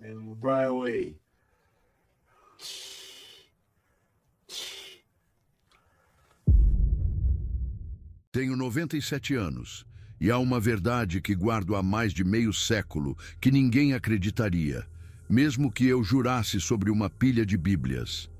and right away. Tenho 97 anos e há uma verdade que guardo há mais de meio século que ninguém acreditaria, mesmo que eu jurasse sobre uma pilha de Bíblias.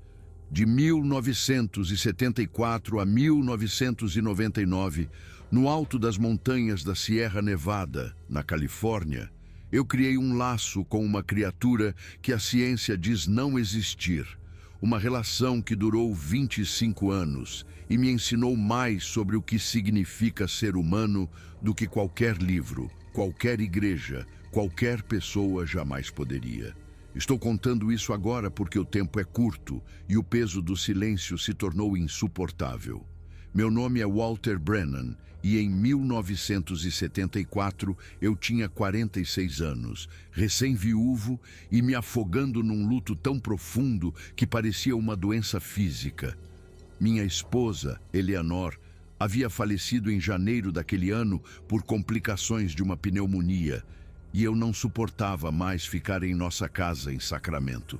De 1974 a 1999, no alto das montanhas da Sierra Nevada, na Califórnia, eu criei um laço com uma criatura que a ciência diz não existir. Uma relação que durou 25 anos e me ensinou mais sobre o que significa ser humano do que qualquer livro, qualquer igreja, qualquer pessoa jamais poderia. Estou contando isso agora porque o tempo é curto e o peso do silêncio se tornou insuportável. Meu nome é Walter Brennan e em 1974 eu tinha 46 anos, recém-viúvo e me afogando num luto tão profundo que parecia uma doença física. Minha esposa, Eleanor, havia falecido em janeiro daquele ano por complicações de uma pneumonia e eu não suportava mais ficar em nossa casa em Sacramento.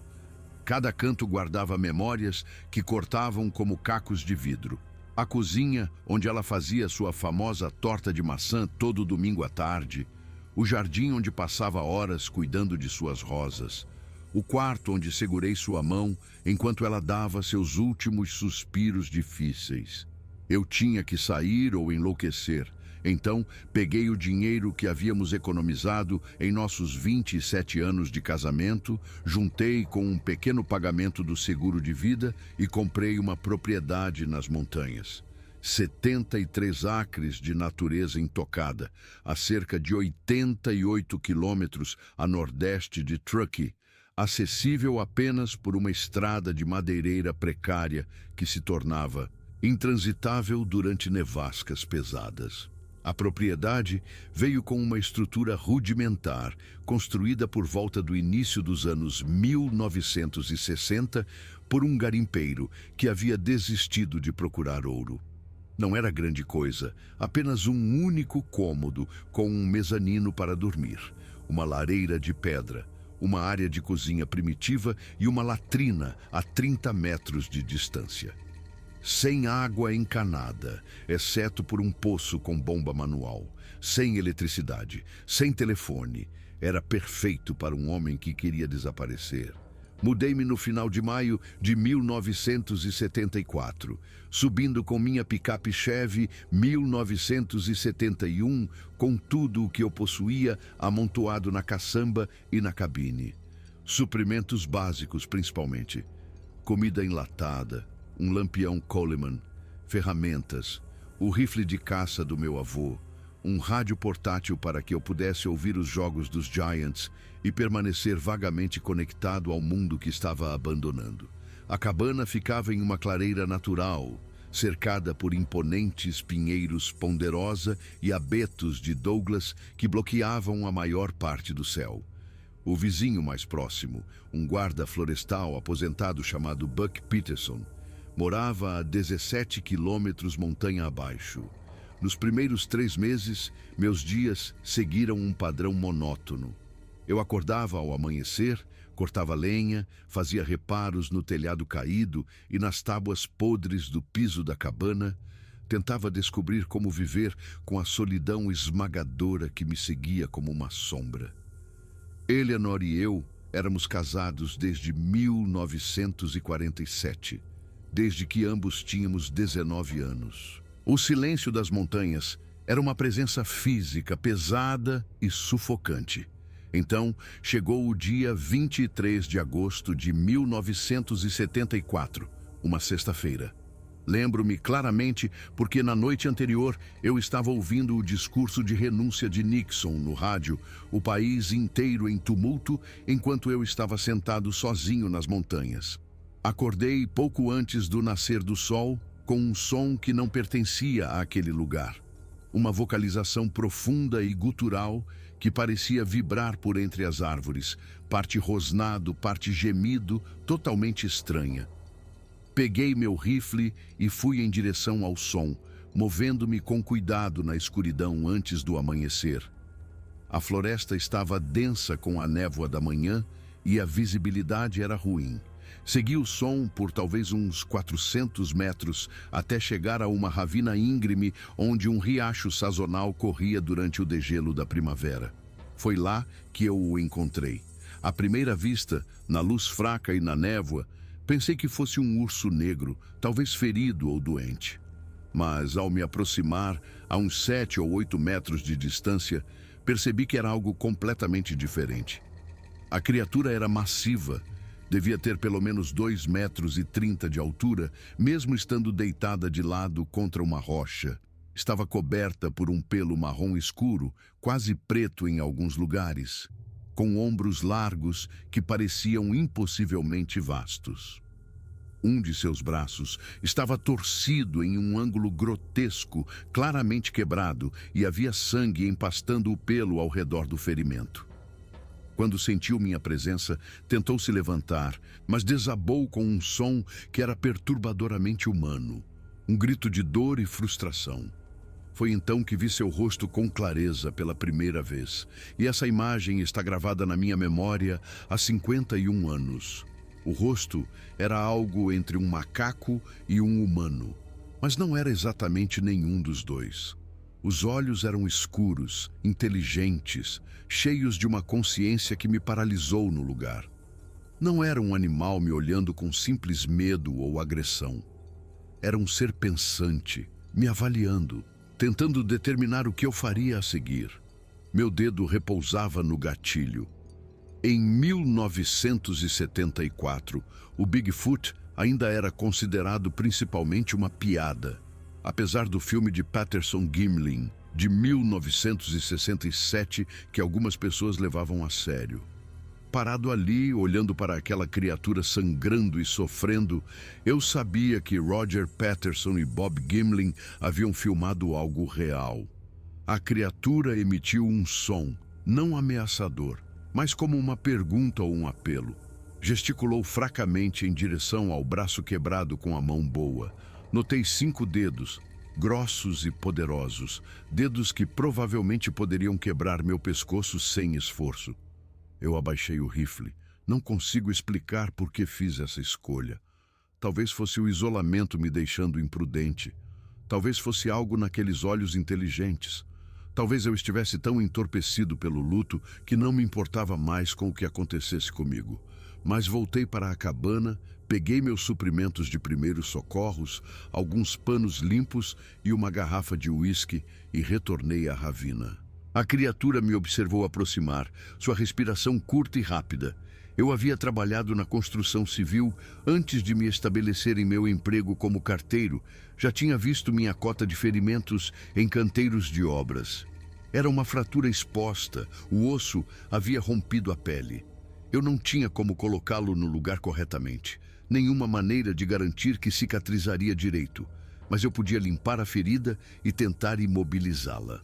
Cada canto guardava memórias que cortavam como cacos de vidro. A cozinha, onde ela fazia sua famosa torta de maçã todo domingo à tarde. O jardim onde passava horas cuidando de suas rosas. O quarto onde segurei sua mão enquanto ela dava seus últimos suspiros difíceis. Eu tinha que sair ou enlouquecer. Então, peguei o dinheiro que havíamos economizado em nossos 27 anos de casamento, juntei com um pequeno pagamento do seguro de vida e comprei uma propriedade nas montanhas. 73 acres de natureza intocada, a cerca de 88 quilômetros a nordeste de Truckee, acessível apenas por uma estrada de madeireira precária que se tornava intransitável durante nevascas pesadas. A propriedade veio com uma estrutura rudimentar, construída por volta do início dos anos 1960 por um garimpeiro que havia desistido de procurar ouro. Não era grande coisa, apenas um único cômodo com um mezanino para dormir, uma lareira de pedra, uma área de cozinha primitiva e uma latrina a 30 metros de distância. Sem água encanada, exceto por um poço com bomba manual, sem eletricidade, sem telefone. Era perfeito para um homem que queria desaparecer. Mudei-me no final de maio de 1974, subindo com minha picape Chevy 1971, com tudo o que eu possuía amontoado na caçamba e na cabine. Suprimentos básicos, principalmente. Comida enlatada, um lampião Coleman, ferramentas, o rifle de caça do meu avô, um rádio portátil para que eu pudesse ouvir os jogos dos Giants e permanecer vagamente conectado ao mundo que estava abandonando. A cabana ficava em uma clareira natural, cercada por imponentes pinheiros ponderosa e abetos de Douglas que bloqueavam a maior parte do céu. O vizinho mais próximo, um guarda florestal aposentado chamado Buck Peterson, morava a 17 quilômetros montanha abaixo. Nos primeiros 3 meses, meus dias seguiram um padrão monótono. Eu acordava ao amanhecer, cortava lenha, fazia reparos no telhado caído e nas tábuas podres do piso da cabana, tentava descobrir como viver com a solidão esmagadora que me seguia como uma sombra. Eleanor e eu éramos casados desde 1947. Desde que ambos tínhamos 19 anos. O silêncio das montanhas era uma presença física pesada e sufocante. Então, chegou o dia 23 de agosto de 1974, uma sexta-feira. Lembro-me claramente porque na noite anterior eu estava ouvindo o discurso de renúncia de Nixon no rádio, o país inteiro em tumulto, enquanto eu estava sentado sozinho nas montanhas. Acordei pouco antes do nascer do sol com um som que não pertencia àquele lugar. Uma vocalização profunda e gutural que parecia vibrar por entre as árvores, parte rosnado, parte gemido, totalmente estranha. Peguei meu rifle e fui em direção ao som, movendo-me com cuidado na escuridão antes do amanhecer. A floresta estava densa com a névoa da manhã e a visibilidade era ruim. Segui o som por talvez uns 400 metros até chegar a uma ravina íngreme onde um riacho sazonal corria durante o degelo da primavera. Foi lá que eu o encontrei. À primeira vista, na luz fraca e na névoa, pensei que fosse um urso negro, talvez ferido ou doente. Mas, ao me aproximar, a uns 7 ou 8 metros de distância, percebi que era algo completamente diferente. A criatura era massiva, devia ter pelo menos 2,30 metros de altura, mesmo estando deitada de lado contra uma rocha. Estava coberta por um pelo marrom escuro, quase preto em alguns lugares, com ombros largos que pareciam impossivelmente vastos. Um de seus braços estava torcido em um ângulo grotesco, claramente quebrado, e havia sangue empastando o pelo ao redor do ferimento. Quando sentiu minha presença, tentou se levantar, mas desabou com um som que era perturbadoramente humano, um grito de dor e frustração. Foi então que vi seu rosto com clareza pela primeira vez, e essa imagem está gravada na minha memória há 51 anos. O rosto era algo entre um macaco e um humano, mas não era exatamente nenhum dos dois. Os olhos eram escuros, inteligentes, cheios de uma consciência que me paralisou no lugar. Não era um animal me olhando com simples medo ou agressão. Era um ser pensante, me avaliando, tentando determinar o que eu faria a seguir. Meu dedo repousava no gatilho. Em 1974, o Bigfoot ainda era considerado principalmente uma piada. Apesar do filme de Patterson Gimlin, de 1967, que algumas pessoas levavam a sério. Parado ali, olhando para aquela criatura sangrando e sofrendo, eu sabia que Roger Patterson e Bob Gimlin haviam filmado algo real. A criatura emitiu um som, não ameaçador, mas como uma pergunta ou um apelo. Gesticulou fracamente em direção ao braço quebrado com a mão boa. Notei 5 dedos, grossos e poderosos, dedos que provavelmente poderiam quebrar meu pescoço sem esforço. Eu abaixei o rifle. Não consigo explicar por que fiz essa escolha. Talvez fosse o isolamento me deixando imprudente. Talvez fosse algo naqueles olhos inteligentes. Talvez eu estivesse tão entorpecido pelo luto que não me importava mais com o que acontecesse comigo. Mas voltei para a cabana, peguei meus suprimentos de primeiros socorros, alguns panos limpos e uma garrafa de uísque e retornei à ravina. A criatura me observou aproximar, sua respiração curta e rápida. Eu havia trabalhado na construção civil antes de me estabelecer em meu emprego como carteiro. Já tinha visto minha cota de ferimentos em canteiros de obras. Era uma fratura exposta, o osso havia rompido a pele. Eu não tinha como colocá-lo no lugar corretamente, nenhuma maneira de garantir que cicatrizaria direito, mas eu podia limpar a ferida e tentar imobilizá-la.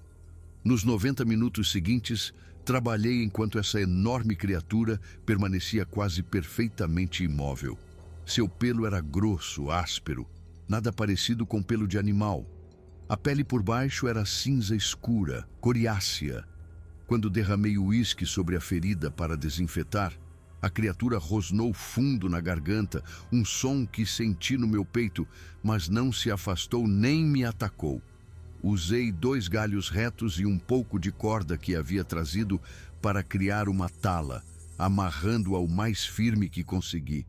Nos 90 minutos seguintes, trabalhei enquanto essa enorme criatura permanecia quase perfeitamente imóvel. Seu pelo era grosso, áspero, nada parecido com pelo de animal. A pele por baixo era cinza escura, coriácea. Quando derramei o uísque sobre a ferida para desinfetar, a criatura rosnou fundo na garganta, um som que senti no meu peito, mas não se afastou nem me atacou. Usei 2 galhos retos e um pouco de corda que havia trazido para criar uma tala, amarrando-a o mais firme que consegui.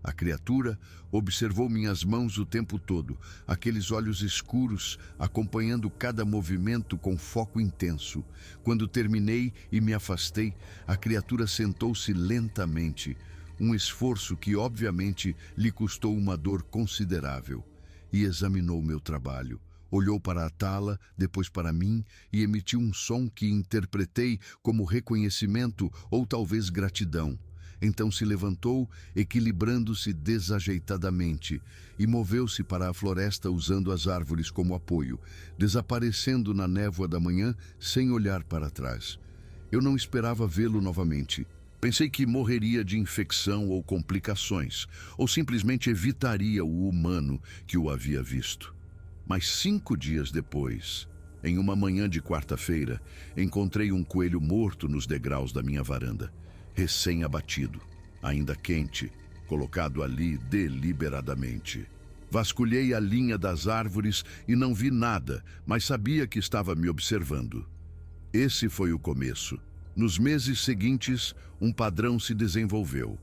A criatura observou minhas mãos o tempo todo, aqueles olhos escuros acompanhando cada movimento com foco intenso. Quando terminei e me afastei, a criatura sentou-se lentamente, um esforço que obviamente lhe custou uma dor considerável, e examinou meu trabalho. Olhou para a tala, depois para mim, e emitiu um som que interpretei como reconhecimento ou talvez gratidão. Então se levantou, equilibrando-se desajeitadamente, e moveu-se para a floresta usando as árvores como apoio, desaparecendo na névoa da manhã sem olhar para trás. Eu não esperava vê-lo novamente. Pensei que morreria de infecção ou complicações, ou simplesmente evitaria o humano que o havia visto. Mas 5 dias depois, em uma manhã de quarta-feira, encontrei um coelho morto nos degraus da minha varanda. recém-abatido, ainda quente, colocado ali deliberadamente. Vasculhei a linha das árvores e não vi nada, mas sabia que estava me observando. Esse foi o começo. Nos meses seguintes, um padrão se desenvolveu.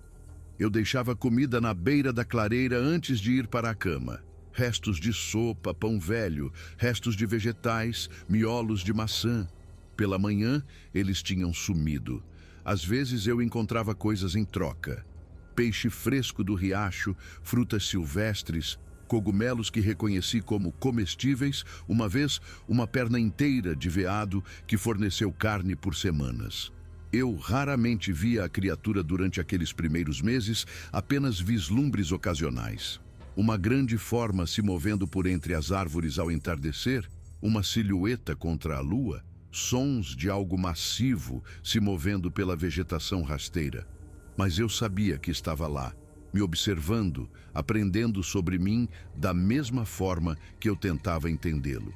Eu deixava comida na beira da clareira antes de ir para a cama. Restos de sopa, pão velho, restos de vegetais, miolos de maçã. Pela manhã, eles tinham sumido. Às vezes eu encontrava coisas em troca. Peixe fresco do riacho, frutas silvestres, cogumelos que reconheci como comestíveis, uma vez uma perna inteira de veado que forneceu carne por semanas. Eu raramente via a criatura durante aqueles primeiros meses, apenas vislumbres ocasionais. Uma grande forma se movendo por entre as árvores ao entardecer, uma silhueta contra a lua, sons de algo massivo se movendo pela vegetação rasteira. Mas eu sabia que estava lá, me observando, aprendendo sobre mim da mesma forma que eu tentava entendê-lo.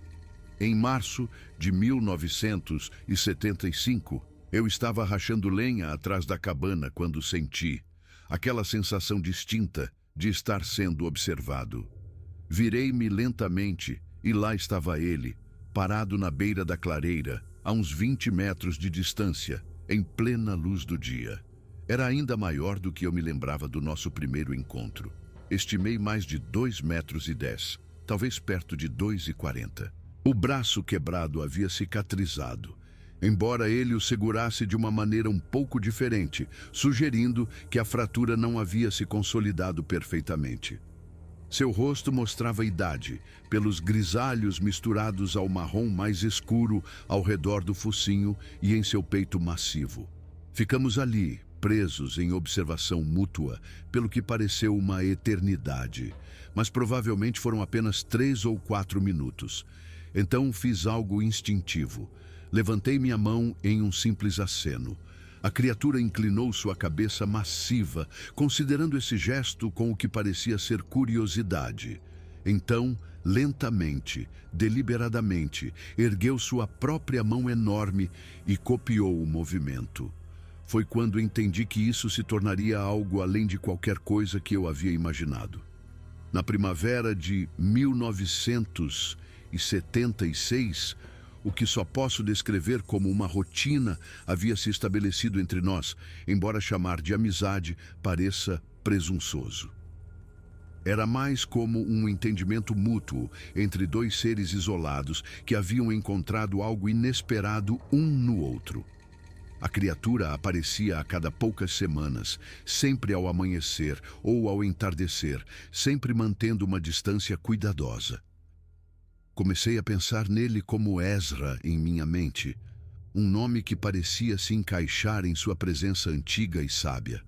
Em março de 1975, eu estava rachando lenha atrás da cabana quando senti aquela sensação distinta de estar sendo observado. Virei-me lentamente e lá estava ele, parado na beira da clareira, a uns 20 metros de distância, em plena luz do dia. Era ainda maior do que eu me lembrava do nosso primeiro encontro. Estimei mais de 2,10 metros, talvez perto de 2,40. O braço quebrado havia cicatrizado, embora ele o segurasse de uma maneira um pouco diferente, sugerindo que a fratura não havia se consolidado perfeitamente. Seu rosto mostrava idade, pelos grisalhos misturados ao marrom mais escuro ao redor do focinho e em seu peito massivo. Ficamos ali, presos em observação mútua, pelo que pareceu uma eternidade, mas provavelmente foram apenas 3 ou 4 minutos. Então fiz algo instintivo. Levantei minha mão em um simples aceno. A criatura inclinou sua cabeça massiva, considerando esse gesto com o que parecia ser curiosidade. Então, lentamente, deliberadamente, ergueu sua própria mão enorme e copiou o movimento. Foi quando entendi que isso se tornaria algo além de qualquer coisa que eu havia imaginado. Na primavera de 1976, o que só posso descrever como uma rotina havia se estabelecido entre nós, embora chamar de amizade pareça presunçoso. Era mais como um entendimento mútuo entre dois seres isolados que haviam encontrado algo inesperado um no outro. A criatura aparecia a cada poucas semanas, sempre ao amanhecer ou ao entardecer, sempre mantendo uma distância cuidadosa. Comecei a pensar nele como Ezra em minha mente, um nome que parecia se encaixar em sua presença antiga e sábia.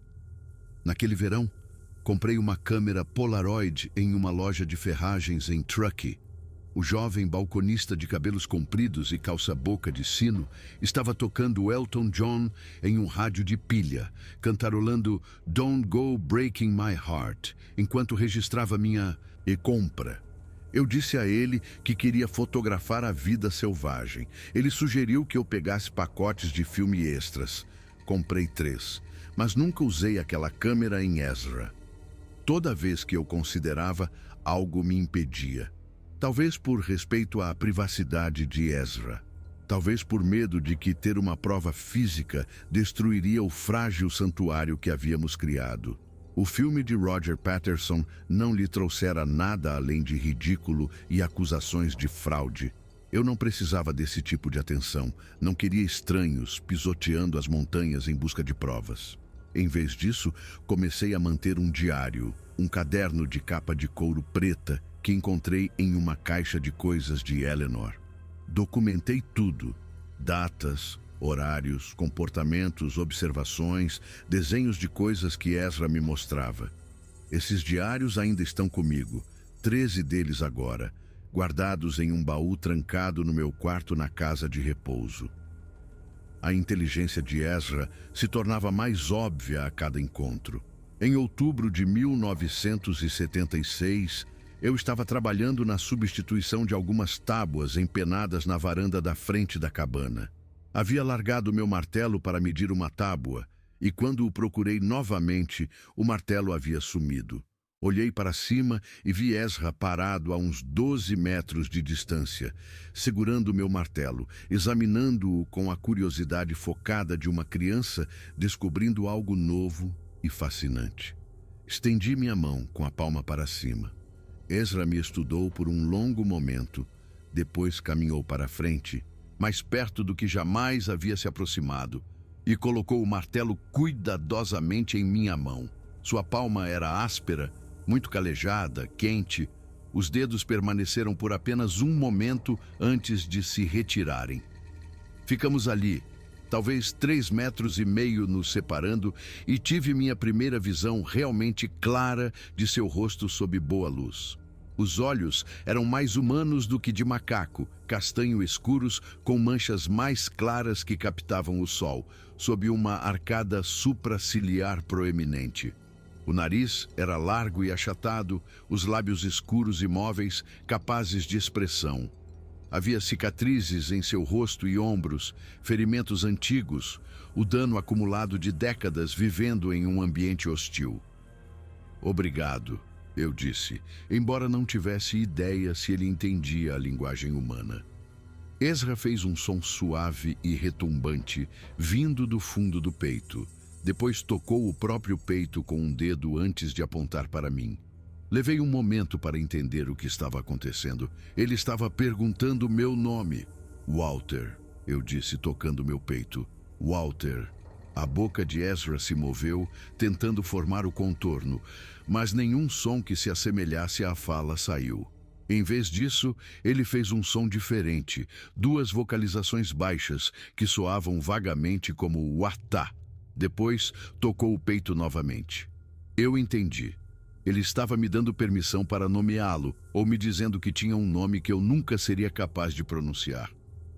Naquele verão, comprei uma câmera Polaroid em uma loja de ferragens em Truckee. O jovem balconista de cabelos compridos e calça-boca de sino estava tocando Elton John em um rádio de pilha, cantarolando Don't Go Breaking My Heart, enquanto registrava minha compra. Eu disse a ele que queria fotografar a vida selvagem. Ele sugeriu que eu pegasse pacotes de filme extras. Comprei 3, mas nunca usei aquela câmera em Ezra. Toda vez que eu considerava, algo me impedia. Talvez por respeito à privacidade de Ezra. Talvez por medo de que ter uma prova física destruiria o frágil santuário que havíamos criado. O filme de Roger Patterson não lhe trouxera nada além de ridículo e acusações de fraude. Eu não precisava desse tipo de atenção. Não queria estranhos pisoteando as montanhas em busca de provas. Em vez disso, comecei a manter um diário, um caderno de capa de couro preta que encontrei em uma caixa de coisas de Eleanor. Documentei tudo: datas, horários, comportamentos, observações, desenhos de coisas que Ezra me mostrava. Esses diários ainda estão comigo, 13 deles agora, guardados em um baú trancado no meu quarto na casa de repouso. A inteligência de Ezra se tornava mais óbvia a cada encontro. Em outubro de 1976, eu estava trabalhando na substituição de algumas tábuas empenadas na varanda da frente da cabana. Havia largado meu martelo para medir uma tábua e quando o procurei novamente, o martelo havia sumido. Olhei para cima e vi Ezra parado a uns 12 metros de distância, segurando o meu martelo, examinando-o com a curiosidade focada de uma criança descobrindo algo novo e fascinante. Estendi minha mão com a palma para cima. Ezra me estudou por um longo momento, depois caminhou para a frente, mais perto do que jamais havia se aproximado, e colocou o martelo cuidadosamente em minha mão. Sua palma era áspera, muito calejada, quente. Os dedos permaneceram por apenas um momento antes de se retirarem. Ficamos ali, talvez 3,5 metros nos separando, e tive minha primeira visão realmente clara de seu rosto sob boa luz. Os olhos eram mais humanos do que de macaco, castanho escuros com manchas mais claras que captavam o sol, sob uma arcada supraciliar proeminente. O nariz era largo e achatado, os lábios escuros e móveis, capazes de expressão. Havia cicatrizes em seu rosto e ombros, ferimentos antigos, o dano acumulado de décadas vivendo em um ambiente hostil. Obrigado, eu disse, embora não tivesse ideia se ele entendia a linguagem humana. Ezra fez um som suave e retumbante, vindo do fundo do peito. Depois tocou o próprio peito com um dedo antes de apontar para mim. Levei um momento para entender o que estava acontecendo. Ele estava perguntando meu nome. Walter, eu disse, tocando meu peito. Walter. A boca de Ezra se moveu, tentando formar o contorno, mas nenhum som que se assemelhasse à fala saiu. Em vez disso, ele fez um som diferente, 2 vocalizações baixas que soavam vagamente como Watá. Depois, tocou o peito novamente. Eu entendi. Ele estava me dando permissão para nomeá-lo, ou me dizendo que tinha um nome que eu nunca seria capaz de pronunciar.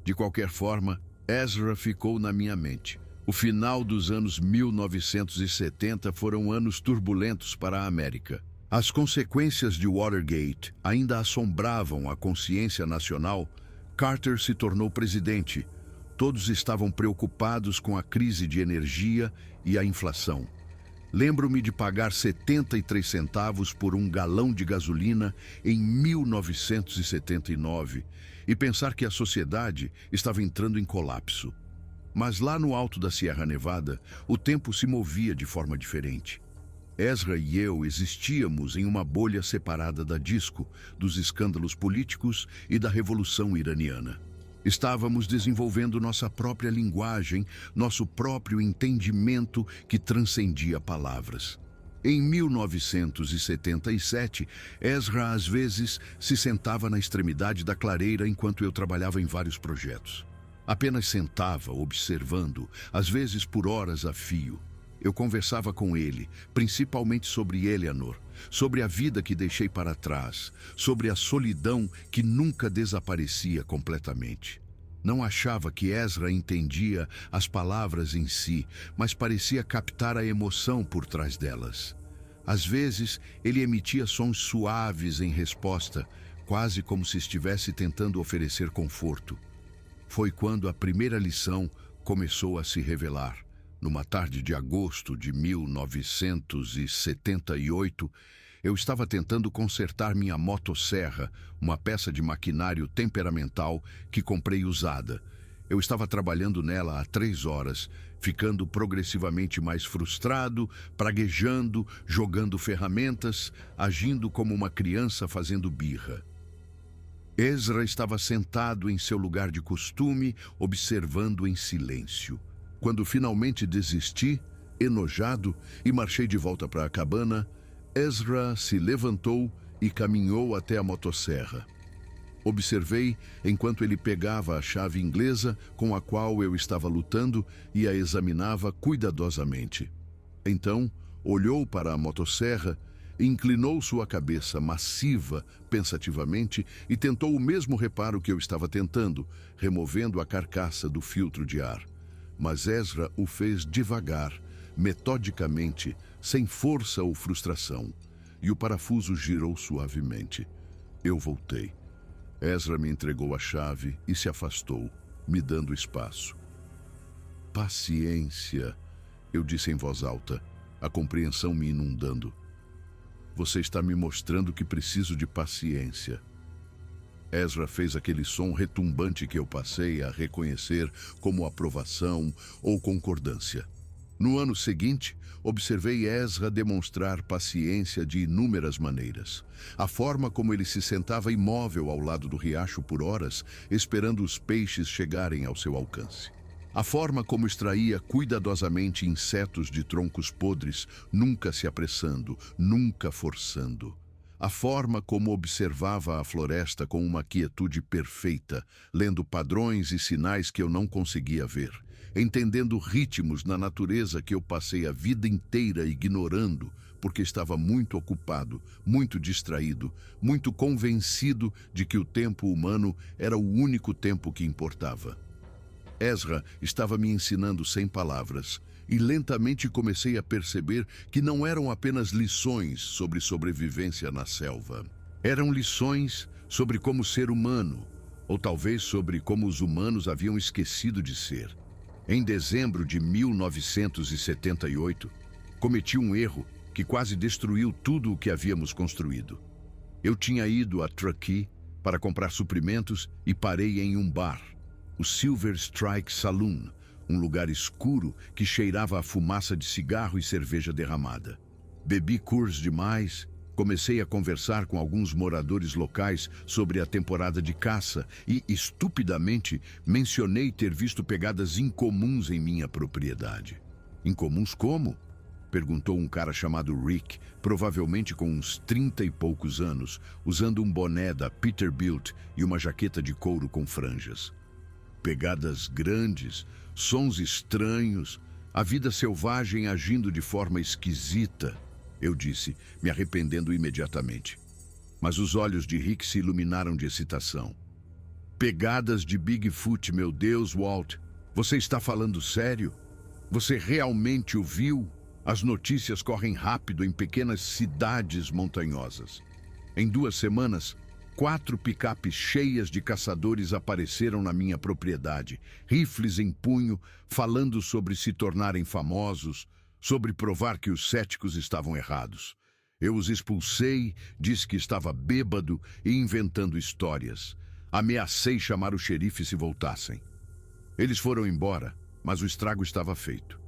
De qualquer forma, Ezra ficou na minha mente. O final dos anos 1970 foram anos turbulentos para a América. As consequências de Watergate ainda assombravam a consciência nacional. Carter se tornou presidente. Todos estavam preocupados com a crise de energia e a inflação. Lembro-me de pagar 73 centavos por um galão de gasolina em 1979 e pensar que a sociedade estava entrando em colapso. Mas lá no alto da Sierra Nevada, o tempo se movia de forma diferente. Ezra e eu existíamos em uma bolha separada da disco, dos escândalos políticos e da Revolução Iraniana. Estávamos desenvolvendo nossa própria linguagem, nosso próprio entendimento que transcendia palavras. Em 1977, Ezra às vezes se sentava na extremidade da clareira enquanto eu trabalhava em vários projetos. Apenas sentava, observando, às vezes por horas a fio. Eu conversava com ele, principalmente sobre Eleanor, sobre a vida que deixei para trás, sobre a solidão que nunca desaparecia completamente. Não achava que Ezra entendia as palavras em si, mas parecia captar a emoção por trás delas. Às vezes, ele emitia sons suaves em resposta, quase como se estivesse tentando oferecer conforto. Foi quando a primeira lição começou a se revelar. Numa tarde de agosto de 1978, eu estava tentando consertar minha motosserra, uma peça de maquinário temperamental que comprei usada. Eu estava trabalhando nela há 3 horas, ficando progressivamente mais frustrado, praguejando, jogando ferramentas, agindo como uma criança fazendo birra. Ezra estava sentado em seu lugar de costume, observando em silêncio. Quando finalmente desisti, enojado, e marchei de volta para a cabana, Ezra se levantou e caminhou até a motosserra. Observei enquanto ele pegava a chave inglesa com a qual eu estava lutando e a examinava cuidadosamente. Então, olhou para a motosserra, inclinou sua cabeça massiva pensativamente e tentou o mesmo reparo que eu estava tentando, removendo a carcaça do filtro de ar. Mas Ezra o fez devagar, metodicamente, sem força ou frustração, e o parafuso girou suavemente. Eu voltei. Ezra me entregou a chave e se afastou, me dando espaço. Paciência, Eu disse em voz alta, a compreensão me inundando. Você está me mostrando que preciso de paciência. Ezra fez aquele som retumbante que eu passei a reconhecer como aprovação ou concordância. No ano seguinte, observei Ezra demonstrar paciência de inúmeras maneiras. A forma como ele se sentava imóvel ao lado do riacho por horas, esperando os peixes chegarem ao seu alcance. A forma como extraía cuidadosamente insetos de troncos podres, nunca se apressando, nunca forçando. A forma como observava a floresta com uma quietude perfeita, lendo padrões e sinais que eu não conseguia ver, entendendo ritmos na natureza que eu passei a vida inteira ignorando, porque estava muito ocupado, muito distraído, muito convencido de que o tempo humano era o único tempo que importava. Ezra estava me ensinando sem palavras, e lentamente comecei a perceber que não eram apenas lições sobre sobrevivência na selva. Eram lições sobre como ser humano, ou talvez sobre como os humanos haviam esquecido de ser. Em dezembro de 1978, cometi um erro que quase destruiu tudo o que havíamos construído. Eu tinha ido a Truckee para comprar suprimentos e parei em um bar, o Silver Strike Saloon, um lugar escuro que cheirava a fumaça de cigarro e cerveja derramada. Bebi Coors demais, comecei a conversar com alguns moradores locais sobre a temporada de caça e, estupidamente, mencionei ter visto pegadas incomuns em minha propriedade. Incomuns como? Perguntou um cara chamado Rick, provavelmente com uns 30 e poucos anos, usando um boné da Peterbilt e uma jaqueta de couro com franjas. Pegadas grandes, sons estranhos, a vida selvagem agindo de forma esquisita, eu disse, me arrependendo imediatamente. Mas os olhos de Rick se iluminaram de excitação. Pegadas de Bigfoot, meu Deus, Walt, você está falando sério? Você realmente o viu? As notícias correm rápido em pequenas cidades montanhosas. Em 2 semanas, 4 picapes cheias de caçadores apareceram na minha propriedade, rifles em punho, falando sobre se tornarem famosos, sobre provar que os céticos estavam errados. Eu os expulsei, disse que estava bêbado e inventando histórias. Ameacei chamar o xerife se voltassem. Eles foram embora, mas o estrago estava feito.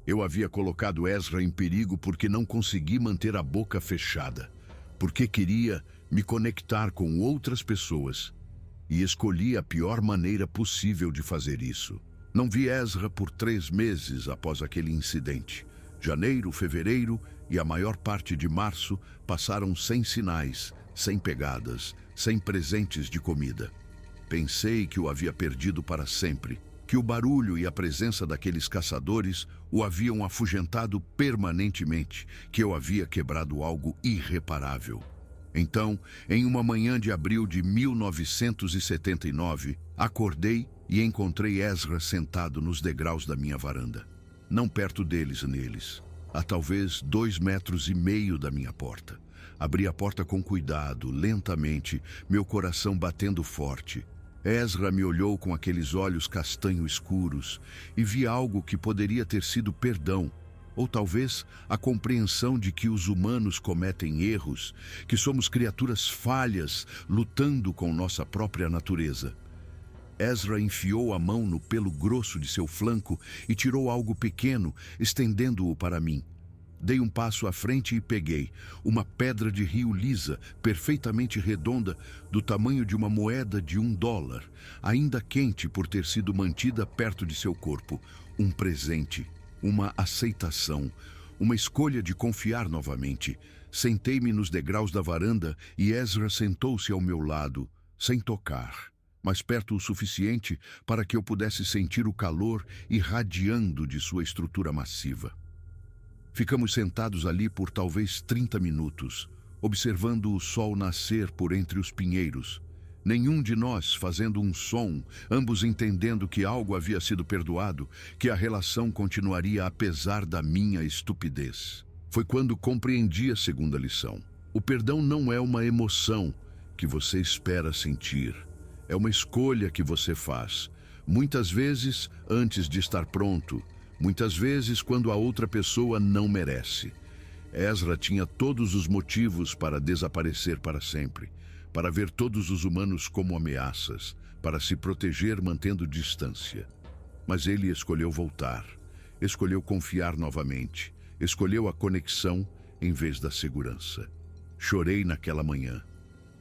Eu havia colocado Ezra em perigo porque não consegui manter a boca fechada, porque queria me conectar com outras pessoas e escolhi a pior maneira possível de fazer isso. Não vi Ezra por 3 meses após aquele incidente. Janeiro, fevereiro e a maior parte de março passaram sem sinais, sem pegadas, sem presentes de comida. Pensei que o havia perdido para sempre, que o barulho e a presença daqueles caçadores o haviam afugentado permanentemente, que eu havia quebrado algo irreparável. Então, em uma manhã de abril de 1979, acordei e encontrei Ezra sentado nos degraus da minha varanda. Não perto neles, a talvez 2,5 metros da minha porta. Abri a porta com cuidado, lentamente, meu coração batendo forte. Ezra me olhou com aqueles olhos castanho escuros e vi algo que poderia ter sido perdão, ou talvez a compreensão de que os humanos cometem erros, que somos criaturas falhas lutando com nossa própria natureza. Ezra enfiou a mão no pelo grosso de seu flanco e tirou algo pequeno, estendendo-o para mim. Dei um passo à frente e peguei uma pedra de rio lisa, perfeitamente redonda, do tamanho de uma moeda de $1, ainda quente por ter sido mantida perto de seu corpo. Um presente, uma aceitação, uma escolha de confiar novamente. Sentei-me nos degraus da varanda e Ezra sentou-se ao meu lado, sem tocar, mas perto o suficiente para que eu pudesse sentir o calor irradiando de sua estrutura massiva. Ficamos sentados ali por talvez 30 minutos, observando o sol nascer por entre os pinheiros. Nenhum de nós fazendo um som, ambos entendendo que algo havia sido perdoado, que a relação continuaria apesar da minha estupidez. Foi quando compreendi a segunda lição. O perdão não é uma emoção que você espera sentir. É uma escolha que você faz, muitas vezes antes de estar pronto, muitas vezes quando a outra pessoa não merece. Ezra tinha todos os motivos para desaparecer para sempre, para ver todos os humanos como ameaças, para se proteger mantendo distância. Mas ele escolheu voltar, escolheu confiar novamente, escolheu a conexão em vez da segurança. Chorei naquela manhã,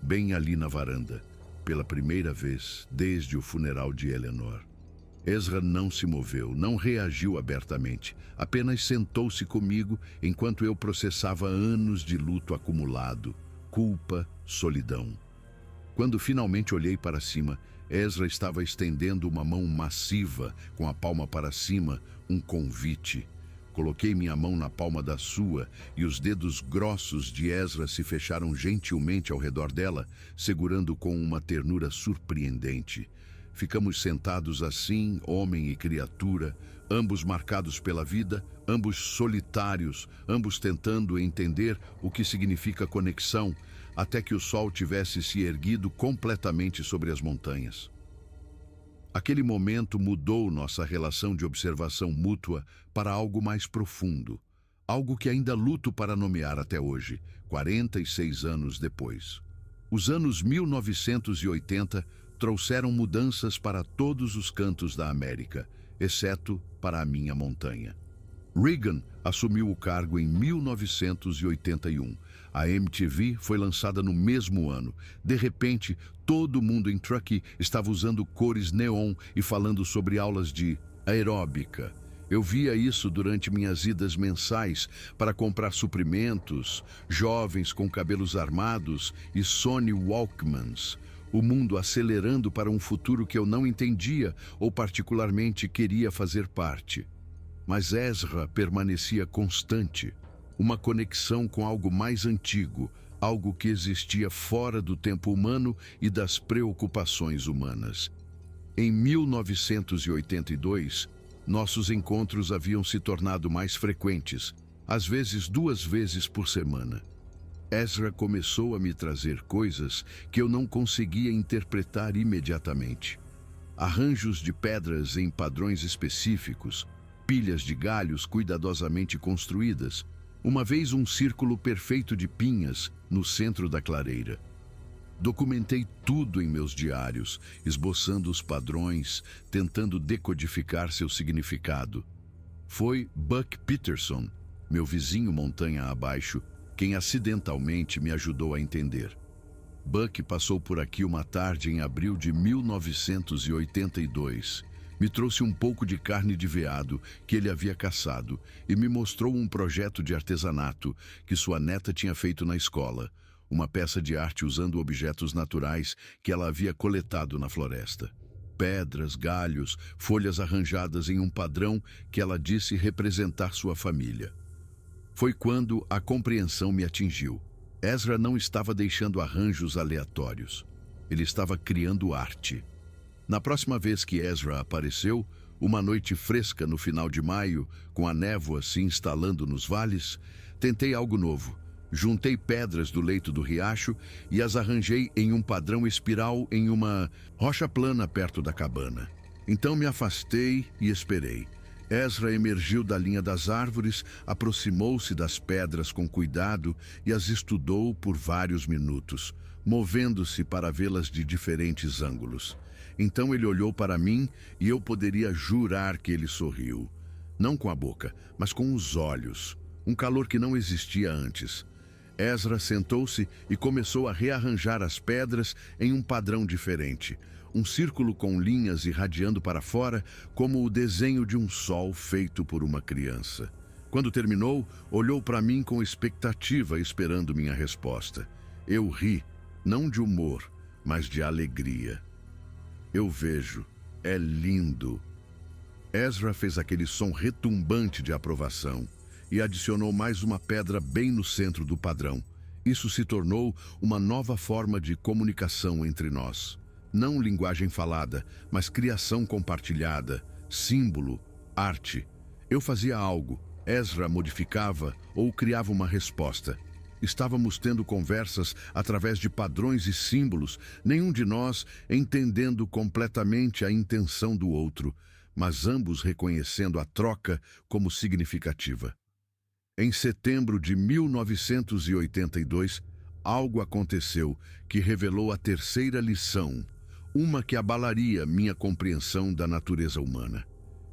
bem ali na varanda, pela primeira vez desde o funeral de Eleanor. Ezra não se moveu, não reagiu abertamente, apenas sentou-se comigo enquanto eu processava anos de luto acumulado, culpa, solidão. Quando finalmente olhei para cima, Ezra estava estendendo uma mão massiva, com a palma para cima, um convite. Coloquei minha mão na palma da sua e os dedos grossos de Ezra se fecharam gentilmente ao redor dela, segurando com uma ternura surpreendente. Ficamos sentados assim, homem e criatura, ambos marcados pela vida, ambos solitários, ambos tentando entender o que significa conexão, até que o sol tivesse se erguido completamente sobre as montanhas. Aquele momento mudou nossa relação de observação mútua para algo mais profundo, algo que ainda luto para nomear até hoje, 46 anos depois. Os anos 1980 trouxeram mudanças para todos os cantos da América, exceto para a minha montanha. Reagan assumiu o cargo em 1981. A MTV foi lançada no mesmo ano. De repente, todo mundo em Truckee estava usando cores neon e falando sobre aulas de aeróbica. Eu via isso durante minhas idas mensais para comprar suprimentos, jovens com cabelos armados e Sony Walkmans. O mundo acelerando para um futuro que eu não entendia ou particularmente queria fazer parte. Mas Ezra permanecia constante, uma conexão com algo mais antigo, algo que existia fora do tempo humano e das preocupações humanas. Em 1982, nossos encontros haviam se tornado mais frequentes, às vezes 2 vezes por semana. Ezra começou a me trazer coisas que eu não conseguia interpretar imediatamente. Arranjos de pedras em padrões específicos, pilhas de galhos cuidadosamente construídas, uma vez um círculo perfeito de pinhas no centro da clareira. Documentei tudo em meus diários, esboçando os padrões, tentando decodificar seu significado. Foi Buck Peterson, meu vizinho montanha abaixo, quem acidentalmente me ajudou a entender. Buck passou por aqui uma tarde em abril de 1982. Me trouxe um pouco de carne de veado que ele havia caçado e me mostrou um projeto de artesanato que sua neta tinha feito na escola, uma peça de arte usando objetos naturais que ela havia coletado na floresta. Pedras, galhos, folhas arranjadas em um padrão que ela disse representar sua família. Foi quando a compreensão me atingiu. Ezra não estava deixando arranjos aleatórios. Ele estava criando arte. Na próxima vez que Ezra apareceu, uma noite fresca no final de maio, com a névoa se instalando nos vales, tentei algo novo. Juntei pedras do leito do riacho e as arranjei em um padrão espiral em uma rocha plana perto da cabana. Então me afastei e esperei. Ezra emergiu da linha das árvores, aproximou-se das pedras com cuidado e as estudou por vários minutos, movendo-se para vê-las de diferentes ângulos. Então ele olhou para mim e eu poderia jurar que ele sorriu. Não com a boca, mas com os olhos. Um calor que não existia antes. Ezra sentou-se e começou a rearranjar as pedras em um padrão diferente. Um círculo com linhas irradiando para fora, como o desenho de um sol feito por uma criança. Quando terminou, olhou para mim com expectativa, esperando minha resposta. Eu ri, não de humor, mas de alegria. Eu vejo, é lindo. Ezra fez aquele som retumbante de aprovação e adicionou mais uma pedra bem no centro do padrão. Isso se tornou uma nova forma de comunicação entre nós. Não linguagem falada, mas criação compartilhada, símbolo, arte. Eu fazia algo, Ezra modificava ou criava uma resposta. Estávamos tendo conversas através de padrões e símbolos, nenhum de nós entendendo completamente a intenção do outro, mas ambos reconhecendo a troca como significativa. Em setembro de 1982, algo aconteceu que revelou a terceira lição, uma que abalaria minha compreensão da natureza humana.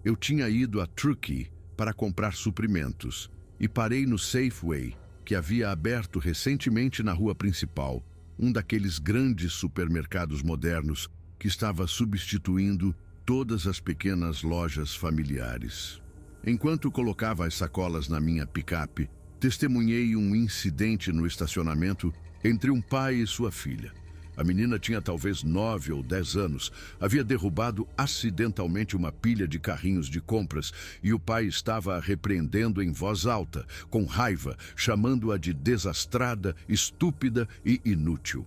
Eu tinha ido a Truckee para comprar suprimentos e parei no Safeway, que havia aberto recentemente na rua principal, um daqueles grandes supermercados modernos que estava substituindo todas as pequenas lojas familiares. Enquanto colocava as sacolas na minha picape, testemunhei um incidente no estacionamento entre um pai e sua filha. A menina tinha talvez 9 ou 10 anos, havia derrubado acidentalmente uma pilha de carrinhos de compras e o pai estava a repreendendo em voz alta, com raiva, chamando-a de desastrada, estúpida e inútil.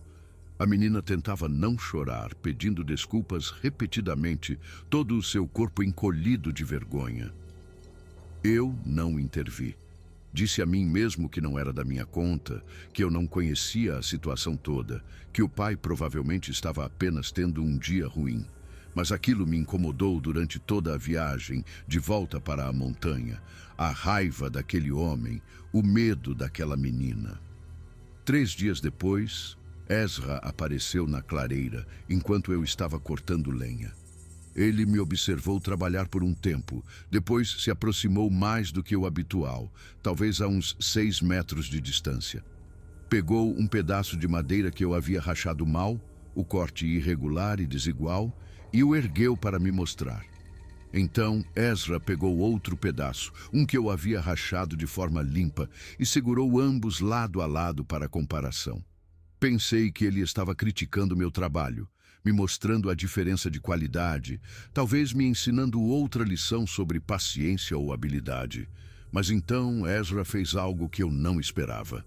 A menina tentava não chorar, pedindo desculpas repetidamente, todo o seu corpo encolhido de vergonha. Eu não intervi. Disse a mim mesmo que não era da minha conta, que eu não conhecia a situação toda, que o pai provavelmente estava apenas tendo um dia ruim. Mas aquilo me incomodou durante toda a viagem, de volta para a montanha. A raiva daquele homem, o medo daquela menina. 3 dias depois, Ezra apareceu na clareira, enquanto eu estava cortando lenha. Ele me observou trabalhar por um tempo, depois se aproximou mais do que o habitual, talvez a uns 6 metros de distância. Pegou um pedaço de madeira que eu havia rachado mal, o corte irregular e desigual, e o ergueu para me mostrar. Então Ezra pegou outro pedaço, um que eu havia rachado de forma limpa, e segurou ambos lado a lado para comparação. Pensei que ele estava criticando meu trabalho, me mostrando a diferença de qualidade, talvez me ensinando outra lição sobre paciência ou habilidade. Mas então Ezra fez algo que eu não esperava.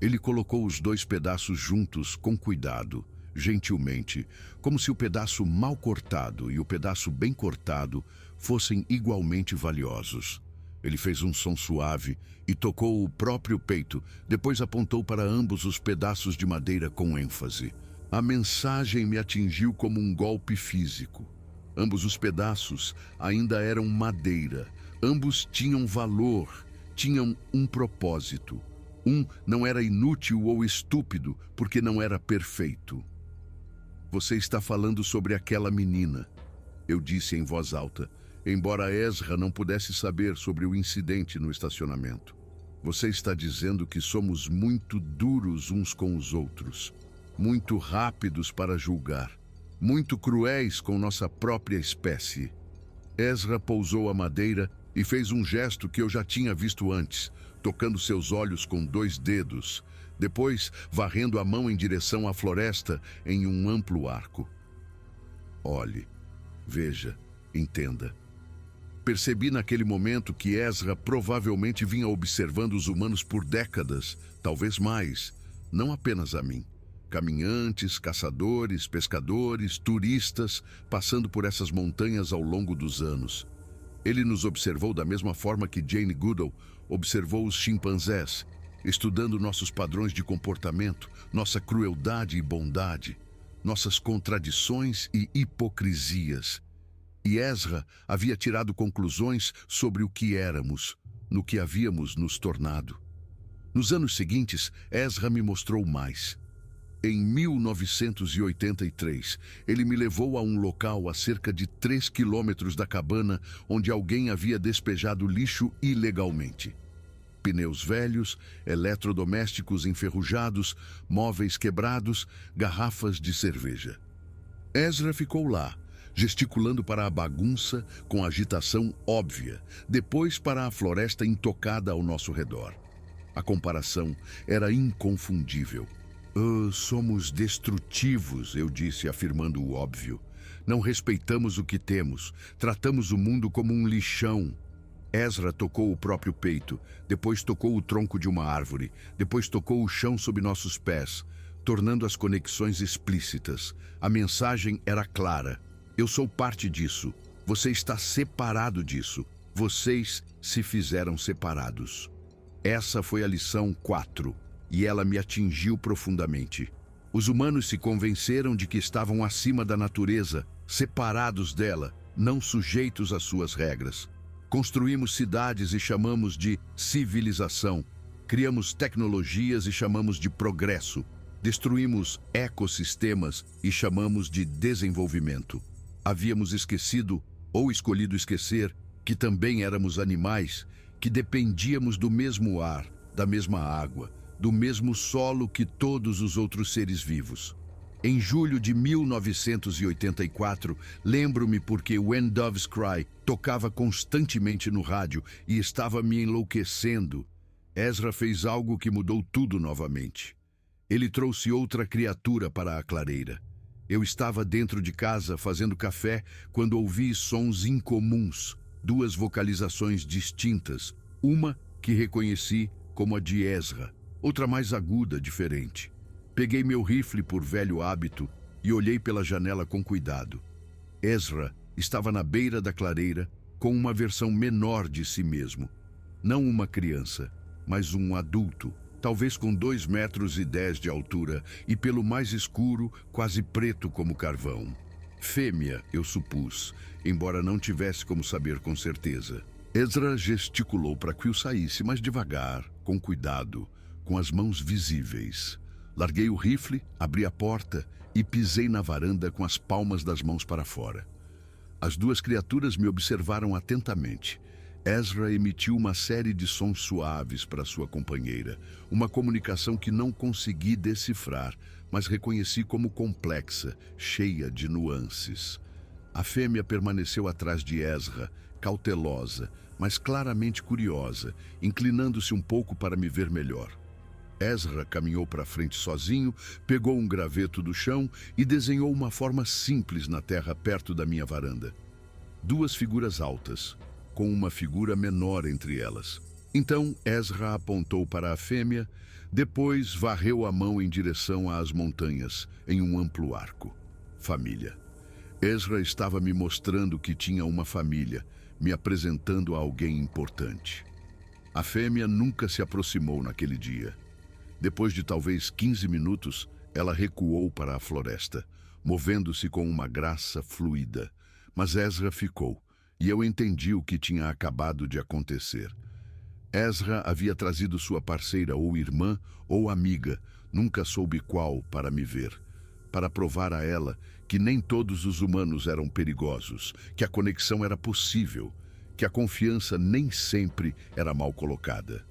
Ele colocou os 2 pedaços juntos com cuidado, gentilmente, como se o pedaço mal cortado e o pedaço bem cortado fossem igualmente valiosos. Ele fez um som suave e tocou o próprio peito, depois apontou para ambos os pedaços de madeira com ênfase. A mensagem me atingiu como um golpe físico. Ambos os pedaços ainda eram madeira. Ambos tinham valor, tinham um propósito. Um não era inútil ou estúpido, porque não era perfeito. Você está falando sobre aquela menina, eu disse em voz alta, embora Ezra não pudesse saber sobre o incidente no estacionamento. Você está dizendo que somos muito duros uns com os outros. Muito rápidos para julgar, muito cruéis com nossa própria espécie. Ezra pousou a madeira e fez um gesto que eu já tinha visto antes, tocando seus olhos com 2 dedos, depois varrendo a mão em direção à floresta em um amplo arco. Olhe, veja, entenda. Percebi naquele momento que Ezra provavelmente vinha observando os humanos por décadas, talvez mais, não apenas a mim. Caminhantes, caçadores, pescadores, turistas, passando por essas montanhas ao longo dos anos. Ele nos observou da mesma forma que Jane Goodall observou os chimpanzés, estudando nossos padrões de comportamento, nossa crueldade e bondade, nossas contradições e hipocrisias. E Ezra havia tirado conclusões sobre o que éramos, no que havíamos nos tornado. Nos anos seguintes, Ezra me mostrou mais. Em 1983, ele me levou a um local a cerca de 3 quilômetros da cabana onde alguém havia despejado lixo ilegalmente. Pneus velhos, eletrodomésticos enferrujados, móveis quebrados, garrafas de cerveja. Ezra ficou lá, gesticulando para a bagunça com agitação óbvia, depois para a floresta intocada ao nosso redor. A comparação era inconfundível. Somos destrutivos, eu disse, afirmando o óbvio. Não respeitamos o que temos, tratamos o mundo como um lixão. Ezra tocou o próprio peito, depois tocou o tronco de uma árvore, depois tocou o chão sob nossos pés, tornando as conexões explícitas. A mensagem era clara. Eu sou parte disso. Você está separado disso. Vocês se fizeram separados. Essa foi a lição 4. E ela me atingiu profundamente. Os humanos se convenceram de que estavam acima da natureza, separados dela, não sujeitos às suas regras. Construímos cidades e chamamos de civilização. Criamos tecnologias e chamamos de progresso. Destruímos ecossistemas e chamamos de desenvolvimento. Havíamos esquecido, ou escolhido esquecer, que também éramos animais, que dependíamos do mesmo ar, da mesma água, do mesmo solo que todos os outros seres vivos. Em julho de 1984, lembro-me porque When Doves Cry tocava constantemente no rádio e estava me enlouquecendo. Ezra fez algo que mudou tudo novamente. Ele trouxe outra criatura para a clareira. Eu estava dentro de casa fazendo café quando ouvi sons incomuns, duas vocalizações distintas, uma que reconheci como a de Ezra, outra mais aguda, diferente. Peguei meu rifle por velho hábito e olhei pela janela com cuidado. Ezra estava na beira da clareira com uma versão menor de si mesmo. Não uma criança, mas um adulto, talvez com 2,10 metros de altura e pelo mais escuro, quase preto como carvão. Fêmea, eu supus, embora não tivesse como saber com certeza. Ezra gesticulou para que eu saísse, mas devagar, com cuidado, com as mãos visíveis. Larguei o rifle, abri a porta e pisei na varanda com as palmas das mãos para fora. As duas criaturas me observaram atentamente. Ezra emitiu uma série de sons suaves para sua companheira, uma comunicação que não consegui decifrar, mas reconheci como complexa, cheia de nuances. A fêmea permaneceu atrás de Ezra, cautelosa, mas claramente curiosa, inclinando-se um pouco para me ver melhor. Ezra caminhou para frente sozinho, pegou um graveto do chão e desenhou uma forma simples na terra perto da minha varanda. Duas figuras altas, com uma figura menor entre elas. Então Ezra apontou para a fêmea, depois varreu a mão em direção às montanhas, em um amplo arco. Família. Ezra estava me mostrando que tinha uma família, me apresentando a alguém importante. A fêmea nunca se aproximou naquele dia. Depois de talvez 15 minutos, ela recuou para a floresta, movendo-se com uma graça fluida. Mas Ezra ficou, e eu entendi o que tinha acabado de acontecer. Ezra havia trazido sua parceira ou irmã ou amiga, nunca soube qual, para me ver, para provar a ela que nem todos os humanos eram perigosos, que a conexão era possível, que a confiança nem sempre era mal colocada.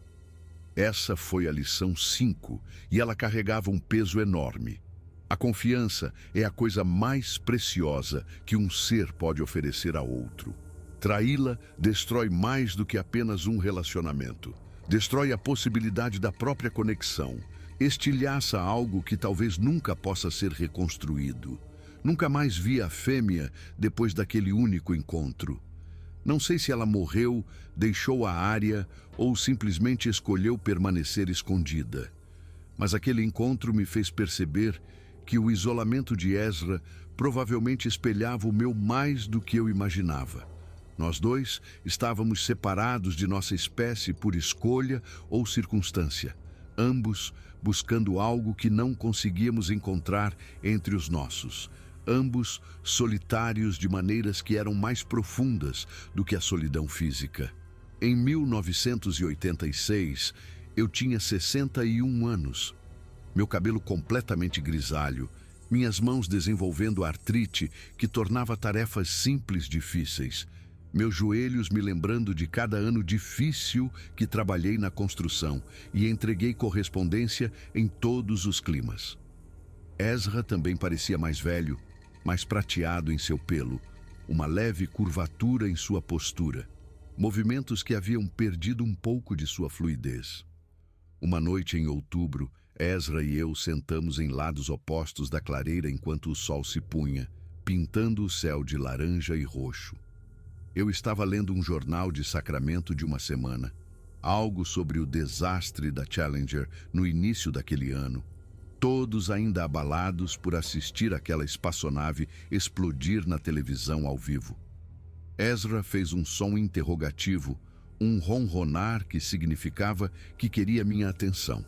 Essa foi a lição 5, e ela carregava um peso enorme. A confiança é a coisa mais preciosa que um ser pode oferecer a outro. Traí-la destrói mais do que apenas um relacionamento. Destrói a possibilidade da própria conexão. Estilhaça algo que talvez nunca possa ser reconstruído. Nunca mais vi a fêmea depois daquele único encontro. Não sei se ela morreu, deixou a área ou simplesmente escolheu permanecer escondida. Mas aquele encontro me fez perceber que o isolamento de Ezra provavelmente espelhava o meu mais do que eu imaginava. Nós dois estávamos separados de nossa espécie por escolha ou circunstância, ambos buscando algo que não conseguíamos encontrar entre os nossos, ambos solitários de maneiras que eram mais profundas do que a solidão física. Em 1986, eu tinha 61 anos, meu cabelo completamente grisalho, minhas mãos desenvolvendo artrite que tornava tarefas simples difíceis, meus joelhos me lembrando de cada ano difícil que trabalhei na construção e entreguei correspondência em todos os climas. Ezra também parecia mais velho, mais prateado em seu pelo, uma leve curvatura em sua postura, movimentos que haviam perdido um pouco de sua fluidez. Uma noite em outubro, Ezra e eu sentamos em lados opostos da clareira enquanto o sol se punha, pintando o céu de laranja e roxo. Eu estava lendo um jornal de Sacramento de uma semana, algo sobre o desastre da Challenger no início daquele ano, todos ainda abalados por assistir aquela espaçonave explodir na televisão ao vivo. Ezra fez um som interrogativo, um ronronar que significava que queria minha atenção.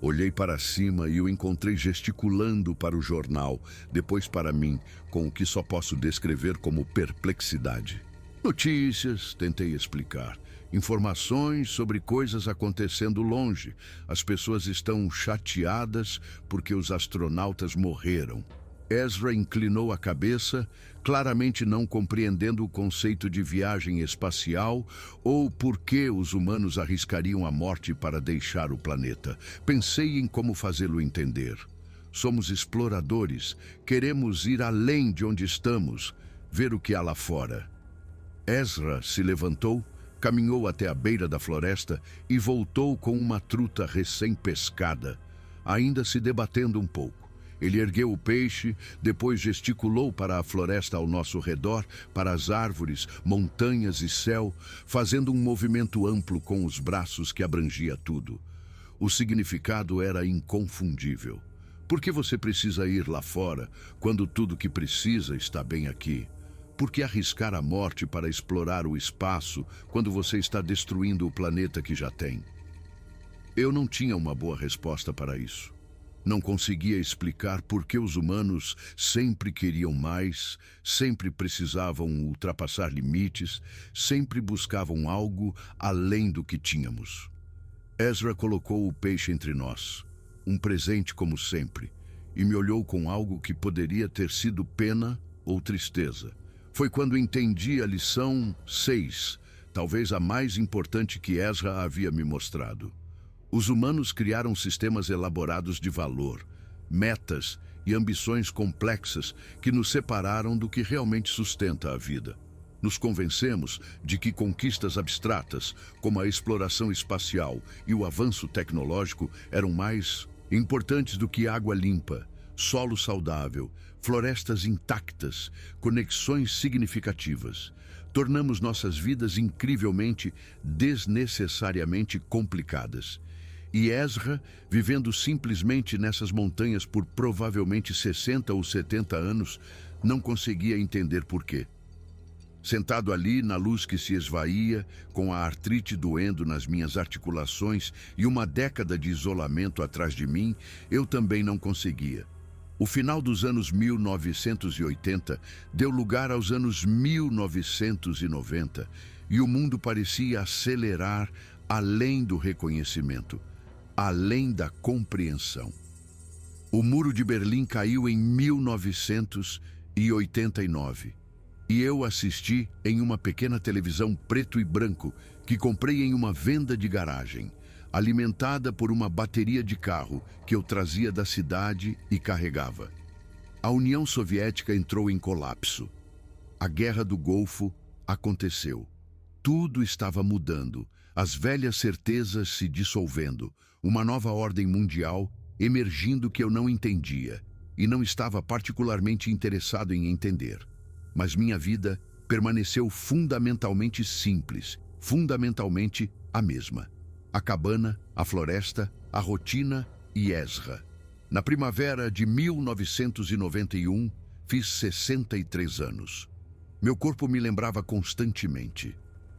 Olhei para cima e o encontrei gesticulando para o jornal, depois para mim, com o que só posso descrever como perplexidade. Notícias, tentei explicar. Informações sobre coisas acontecendo longe. As pessoas estão chateadas porque os astronautas morreram. Ezra inclinou a cabeça, claramente não compreendendo o conceito de viagem espacial ou por que os humanos arriscariam a morte para deixar o planeta. Pensei em como fazê-lo entender. Somos exploradores, queremos ir além de onde estamos, ver o que há lá fora. Ezra se levantou, caminhou até a beira da floresta e voltou com uma truta recém-pescada, ainda se debatendo um pouco. Ele ergueu o peixe, depois gesticulou para a floresta ao nosso redor, para as árvores, montanhas e céu, fazendo um movimento amplo com os braços que abrangia tudo. O significado era inconfundível. Por que você precisa ir lá fora, quando tudo que precisa está bem aqui? Por que arriscar a morte para explorar o espaço, quando você está destruindo o planeta que já tem? Eu não tinha uma boa resposta para isso. Não conseguia explicar por que os humanos sempre queriam mais, sempre precisavam ultrapassar limites, sempre buscavam algo além do que tínhamos. Ezra colocou o peixe entre nós, um presente como sempre, e me olhou com algo que poderia ter sido pena ou tristeza. Foi quando entendi a lição 6, talvez a mais importante que Ezra havia me mostrado. Os humanos criaram sistemas elaborados de valor, metas e ambições complexas que nos separaram do que realmente sustenta a vida. Nos convencemos de que conquistas abstratas, como a exploração espacial e o avanço tecnológico, eram mais importantes do que água limpa, solo saudável, florestas intactas, conexões significativas. Tornamos nossas vidas incrivelmente, desnecessariamente complicadas. E Ezra, vivendo simplesmente nessas montanhas por provavelmente 60 ou 70 anos, não conseguia entender por quê. Sentado ali, na luz que se esvaía, com a artrite doendo nas minhas articulações e uma década de isolamento atrás de mim, eu também não conseguia. O final dos anos 1980 deu lugar aos anos 1990 e o mundo parecia acelerar além do reconhecimento, além da compreensão. O Muro de Berlim caiu em 1989 e eu assisti em uma pequena televisão preto e branco que comprei em uma venda de garagem, alimentada por uma bateria de carro que eu trazia da cidade e carregava. A União Soviética entrou em colapso. A Guerra do Golfo aconteceu. Tudo estava mudando, as velhas certezas se dissolvendo, uma nova ordem mundial emergindo que eu não entendia e não estava particularmente interessado em entender. Mas minha vida permaneceu fundamentalmente simples, fundamentalmente a mesma. A cabana, a floresta, a rotina e Ezra. Na primavera de 1991, fiz 63 anos. Meu corpo me lembrava constantemente.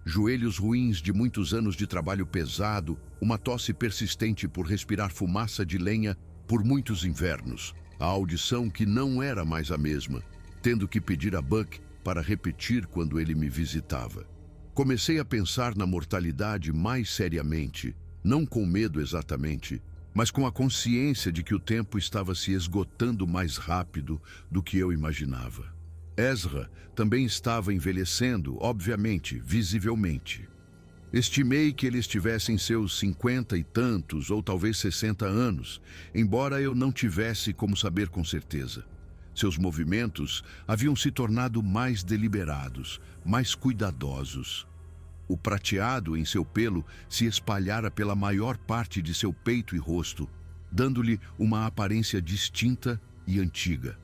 Joelhos ruins de muitos anos de trabalho pesado, uma tosse persistente por respirar fumaça de lenha por muitos invernos, a audição que não era mais a mesma, tendo que pedir a Buck para repetir quando ele me visitava. Comecei a pensar na mortalidade mais seriamente, não com medo exatamente, mas com a consciência de que o tempo estava se esgotando mais rápido do que eu imaginava. Ezra também estava envelhecendo, obviamente, visivelmente. Estimei que ele estivesse em seus 50 e tantos, ou talvez 60 anos, embora eu não tivesse como saber com certeza. Seus movimentos haviam se tornado mais deliberados, mais cuidadosos. O prateado em seu pelo se espalhara pela maior parte de seu peito e rosto, dando-lhe uma aparência distinta e antiga.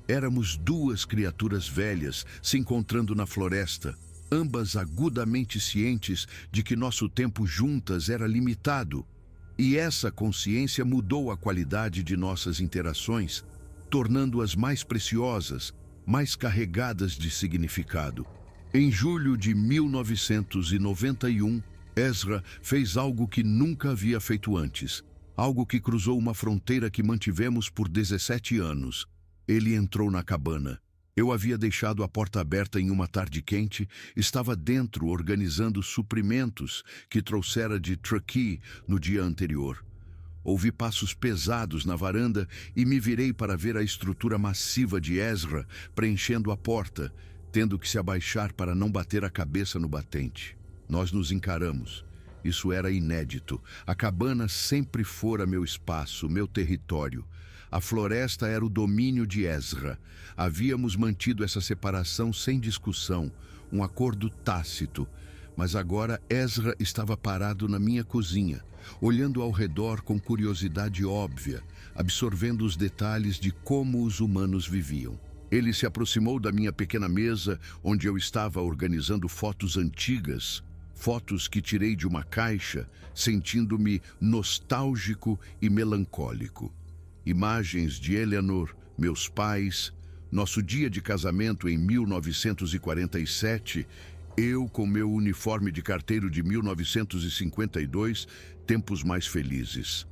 Éramos duas criaturas velhas se encontrando na floresta, ambas agudamente cientes de que nosso tempo juntas era limitado, e essa consciência mudou a qualidade de nossas interações, tornando-as mais preciosas, mais carregadas de significado. Em julho de 1991, Ezra fez algo que nunca havia feito antes, algo que cruzou uma fronteira que mantivemos por 17 anos. Ele entrou na cabana. Eu havia deixado a porta aberta em uma tarde quente, estava dentro organizando suprimentos que trouxera de Truckee no dia anterior. Ouvi passos pesados na varanda e me virei para ver a estrutura massiva de Ezra preenchendo a porta, tendo que se abaixar para não bater a cabeça no batente. Nós nos encaramos. Isso era inédito. A cabana sempre fora meu espaço, meu território. A floresta era o domínio de Ezra. Havíamos mantido essa separação sem discussão, um acordo tácito. Mas agora Ezra estava parado na minha cozinha, olhando ao redor com curiosidade óbvia, absorvendo os detalhes de como os humanos viviam. Ele se aproximou da minha pequena mesa, onde eu estava organizando fotos antigas, fotos que tirei de uma caixa, sentindo-me nostálgico e melancólico. Imagens de Eleanor, meus pais, nosso dia de casamento em 1947, eu com meu uniforme de carteiro de 1952, tempos mais felizes.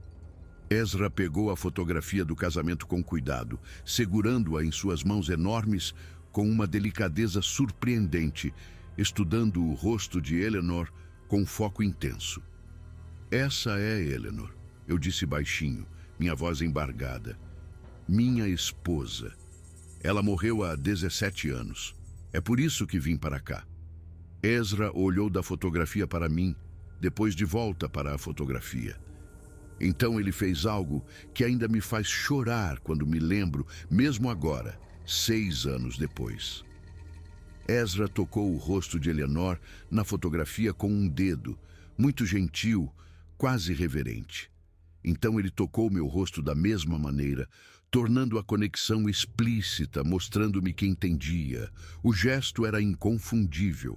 Ezra pegou a fotografia do casamento com cuidado, segurando-a em suas mãos enormes com uma delicadeza surpreendente, estudando o rosto de Eleanor com foco intenso. Essa é Eleanor, eu disse baixinho, minha voz embargada. Minha esposa. Ela morreu há 17 anos. É por isso que vim para cá. Ezra olhou da fotografia para mim, depois de volta para a fotografia. Então ele fez algo que ainda me faz chorar quando me lembro, mesmo agora, 6 anos depois. Ezra tocou o rosto de Eleanor na fotografia com um dedo, muito gentil, quase reverente. Então ele tocou meu rosto da mesma maneira, tornando a conexão explícita, mostrando-me que entendia. O gesto era inconfundível.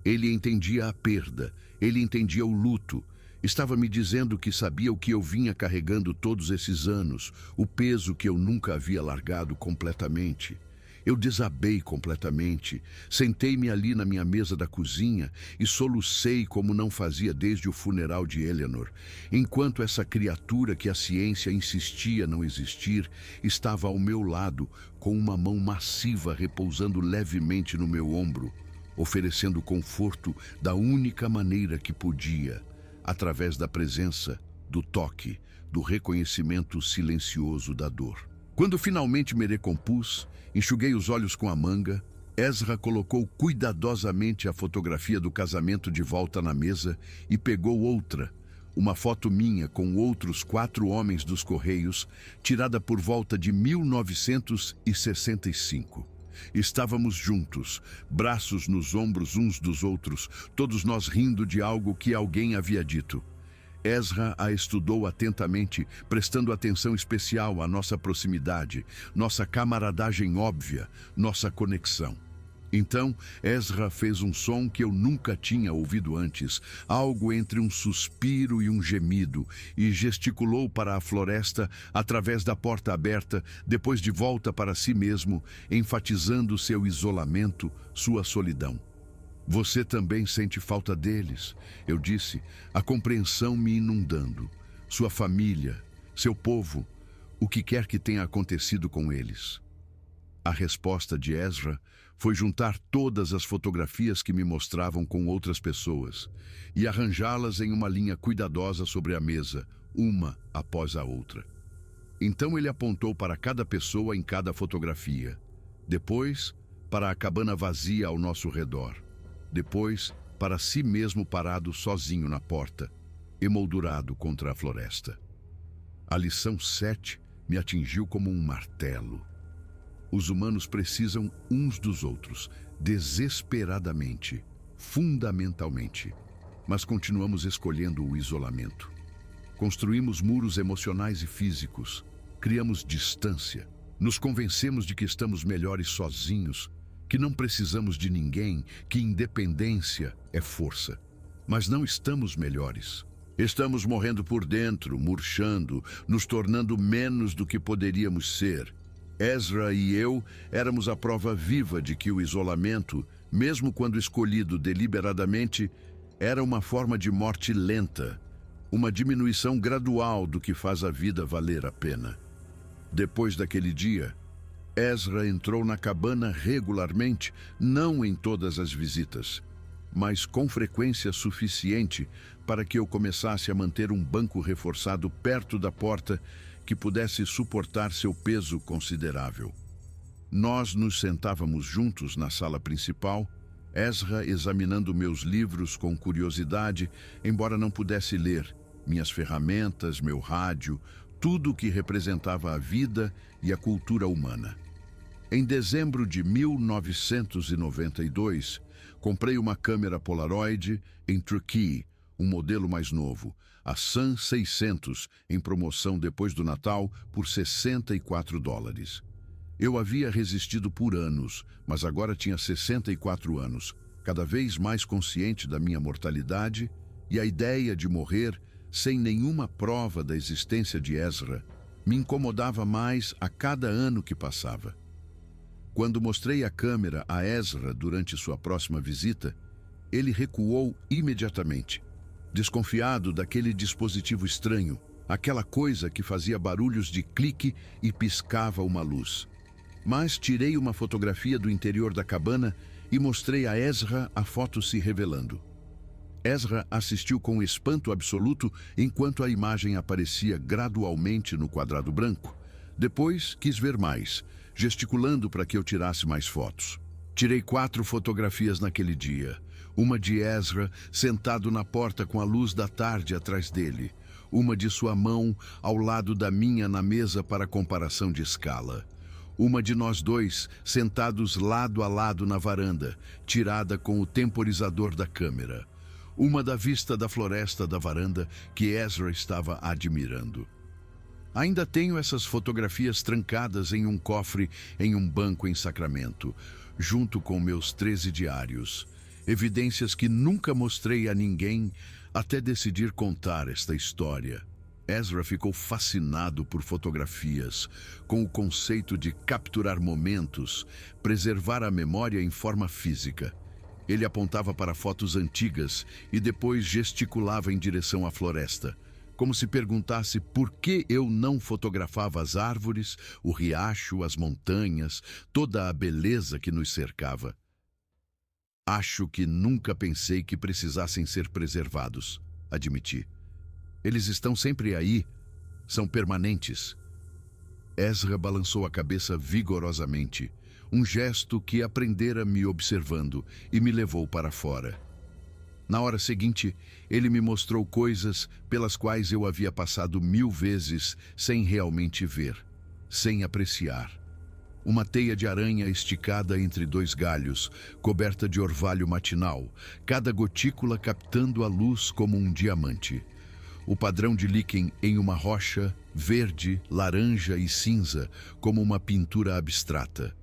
Ele entendia a perda, ele entendia o luto. Estava me dizendo que sabia o que eu vinha carregando todos esses anos, o peso que eu nunca havia largado completamente. Eu desabei completamente, sentei-me ali na minha mesa da cozinha e solucei como não fazia desde o funeral de Eleanor, enquanto essa criatura que a ciência insistia não existir estava ao meu lado, com uma mão massiva repousando levemente no meu ombro, oferecendo conforto da única maneira que podia, através da presença, do toque, do reconhecimento silencioso da dor. Quando finalmente me recompus, enxuguei os olhos com a manga, Ezra colocou cuidadosamente a fotografia do casamento de volta na mesa e pegou outra, uma foto minha com outros 4 homens dos Correios, tirada por volta de 1965. Estávamos juntos, braços nos ombros uns dos outros, todos nós rindo de algo que alguém havia dito. Ezra a estudou atentamente, prestando atenção especial à nossa proximidade, nossa camaradagem óbvia, nossa conexão. Então, Ezra fez um som que eu nunca tinha ouvido antes, algo entre um suspiro e um gemido, e gesticulou para a floresta através da porta aberta, depois de volta para si mesmo, enfatizando seu isolamento, sua solidão. Você também sente falta deles, eu disse, a compreensão me inundando. Sua família, seu povo, o que quer que tenha acontecido com eles. A resposta de Ezra foi juntar todas as fotografias que me mostravam com outras pessoas e arranjá-las em uma linha cuidadosa sobre a mesa, uma após a outra. Então ele apontou para cada pessoa em cada fotografia, depois para a cabana vazia ao nosso redor. Depois, para si mesmo parado sozinho na porta, emoldurado contra a floresta. A lição 7 me atingiu como um martelo. Os humanos precisam uns dos outros, desesperadamente, fundamentalmente. Mas continuamos escolhendo o isolamento. Construímos muros emocionais e físicos, criamos distância, nos convencemos de que estamos melhores sozinhos, que não precisamos de ninguém, que independência é força. Mas não estamos melhores. Estamos morrendo por dentro, murchando, nos tornando menos do que poderíamos ser. Ezra e eu éramos a prova viva de que o isolamento, mesmo quando escolhido deliberadamente, era uma forma de morte lenta, uma diminuição gradual do que faz a vida valer a pena. Depois daquele dia, Ezra entrou na cabana regularmente, não em todas as visitas, mas com frequência suficiente para que eu começasse a manter um banco reforçado perto da porta que pudesse suportar seu peso considerável. Nós nos sentávamos juntos na sala principal, Ezra examinando meus livros com curiosidade, embora não pudesse ler, minhas ferramentas, meu rádio, tudo o que representava a vida e a cultura humana. Em dezembro de 1992, comprei uma câmera Polaroid em Truckee, um modelo mais novo, a Sun 600, em promoção depois do Natal por $64. Eu havia resistido por anos, mas agora tinha 64 anos, cada vez mais consciente da minha mortalidade e a ideia de morrer sem nenhuma prova da existência de Ezra me incomodava mais a cada ano que passava. Quando mostrei a câmera a Ezra durante sua próxima visita, ele recuou imediatamente, desconfiado daquele dispositivo estranho, aquela coisa que fazia barulhos de clique e piscava uma luz. Mas tirei uma fotografia do interior da cabana e mostrei a Ezra a foto se revelando. Ezra assistiu com espanto absoluto enquanto a imagem aparecia gradualmente no quadrado branco. Depois quis ver mais, gesticulando para que eu tirasse mais fotos. Tirei 4 fotografias naquele dia. Uma de Ezra sentado na porta com a luz da tarde atrás dele. Uma de sua mão ao lado da minha na mesa para comparação de escala. Uma de nós dois sentados lado a lado na varanda, tirada com o temporizador da câmera. Uma da vista da floresta da varanda que Ezra estava admirando. Ainda tenho essas fotografias trancadas em um cofre em um banco em Sacramento, junto com meus 13 diários. Evidências que nunca mostrei a ninguém até decidir contar esta história. Ezra ficou fascinado por fotografias, com o conceito de capturar momentos, preservar a memória em forma física. Ele apontava para fotos antigas e depois gesticulava em direção à floresta, como se perguntasse por que eu não fotografava as árvores, o riacho, as montanhas, toda a beleza que nos cercava. Acho que nunca pensei que precisassem ser preservados, admiti. Eles estão sempre aí, são permanentes. Ezra balançou a cabeça vigorosamente, um gesto que aprendera me observando e me levou para fora. Na hora seguinte, ele me mostrou coisas pelas quais eu havia passado 1000 vezes sem realmente ver, sem apreciar. Uma teia de aranha esticada entre 2 galhos, coberta de orvalho matinal, cada gotícula captando a luz como um diamante. O padrão de líquen em uma rocha, verde, laranja e cinza, como uma pintura abstrata.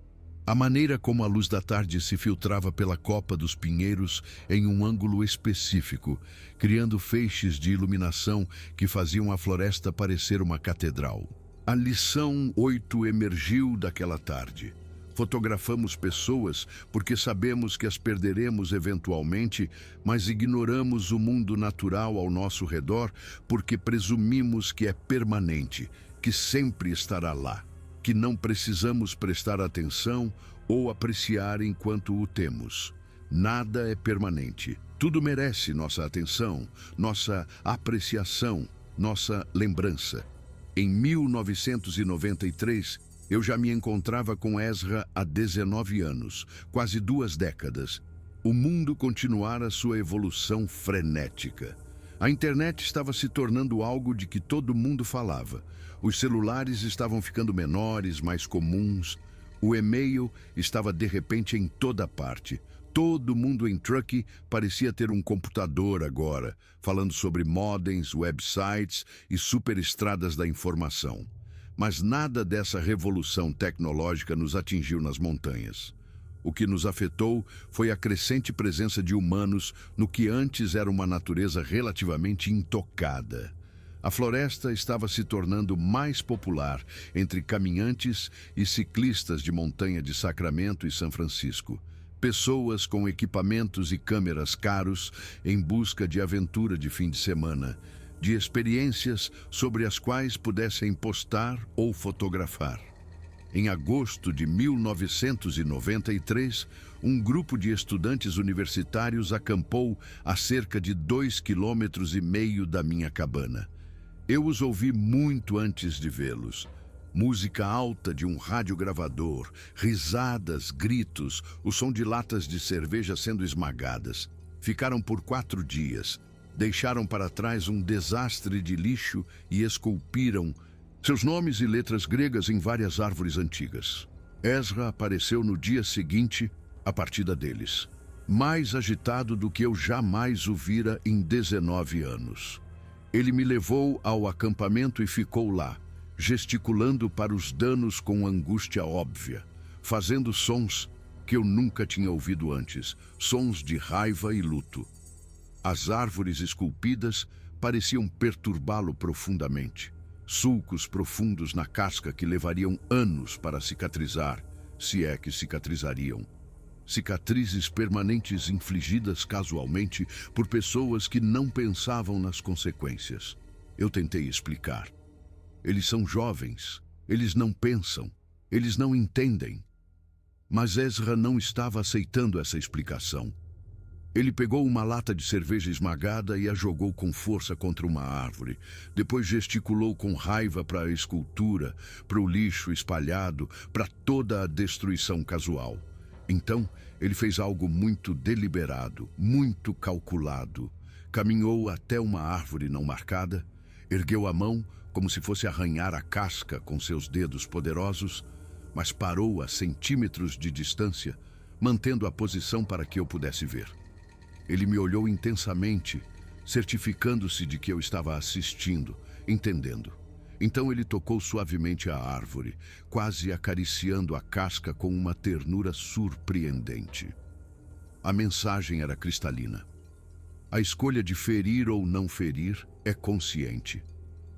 A maneira como a luz da tarde se filtrava pela copa dos pinheiros em um ângulo específico, criando feixes de iluminação que faziam a floresta parecer uma catedral. A lição 8 emergiu daquela tarde. Fotografamos pessoas porque sabemos que as perderemos eventualmente, mas ignoramos o mundo natural ao nosso redor porque presumimos que é permanente, que sempre estará lá, que não precisamos prestar atenção ou apreciar enquanto o temos. Nada é permanente. Tudo merece nossa atenção, nossa apreciação, nossa lembrança. Em 1993, eu já me encontrava com Ezra há 19 anos, quase 2 décadas. O mundo continuara sua evolução frenética. A internet estava se tornando algo de que todo mundo falava. Os celulares estavam ficando menores, mais comuns. O e-mail estava de repente em toda parte. Todo mundo em Truckee parecia ter um computador agora, falando sobre modems, websites e superestradas da informação. Mas nada dessa revolução tecnológica nos atingiu nas montanhas. O que nos afetou foi a crescente presença de humanos no que antes era uma natureza relativamente intocada. A floresta estava se tornando mais popular entre caminhantes e ciclistas de montanha de Sacramento e São Francisco. Pessoas com equipamentos e câmeras caros em busca de aventura de fim de semana, de experiências sobre as quais pudessem postar ou fotografar. Em agosto de 1993, um grupo de estudantes universitários acampou a cerca de 2,5 quilômetros da minha cabana. Eu os ouvi muito antes de vê-los. Música alta de um radiogravador, risadas, gritos, o som de latas de cerveja sendo esmagadas. Ficaram por 4 dias. Deixaram para trás um desastre de lixo e esculpiram seus nomes e letras gregas em várias árvores antigas. Ezra apareceu no dia seguinte à partida deles, mais agitado do que eu jamais o vira em 19 anos. Ele me levou ao acampamento e ficou lá, gesticulando para os danos com angústia óbvia, fazendo sons que eu nunca tinha ouvido antes, sons de raiva e luto. As árvores esculpidas pareciam perturbá-lo profundamente. Sulcos profundos na casca que levariam anos para cicatrizar, se é que cicatrizariam. Cicatrizes permanentes infligidas casualmente por pessoas que não pensavam nas consequências. Eu tentei explicar. Eles são jovens, eles não pensam, eles não entendem. Mas Ezra não estava aceitando essa explicação. Ele pegou uma lata de cerveja esmagada e a jogou com força contra uma árvore. Depois gesticulou com raiva para a escultura, para o lixo espalhado, para toda a destruição casual. Então, ele fez algo muito deliberado, muito calculado. Caminhou até uma árvore não marcada, ergueu a mão como se fosse arranhar a casca com seus dedos poderosos, mas parou a centímetros de distância, mantendo a posição para que eu pudesse ver. Ele me olhou intensamente, certificando-se de que eu estava assistindo, entendendo. Então ele tocou suavemente a árvore, quase acariciando a casca com uma ternura surpreendente. A mensagem era cristalina. A escolha de ferir ou não ferir é consciente.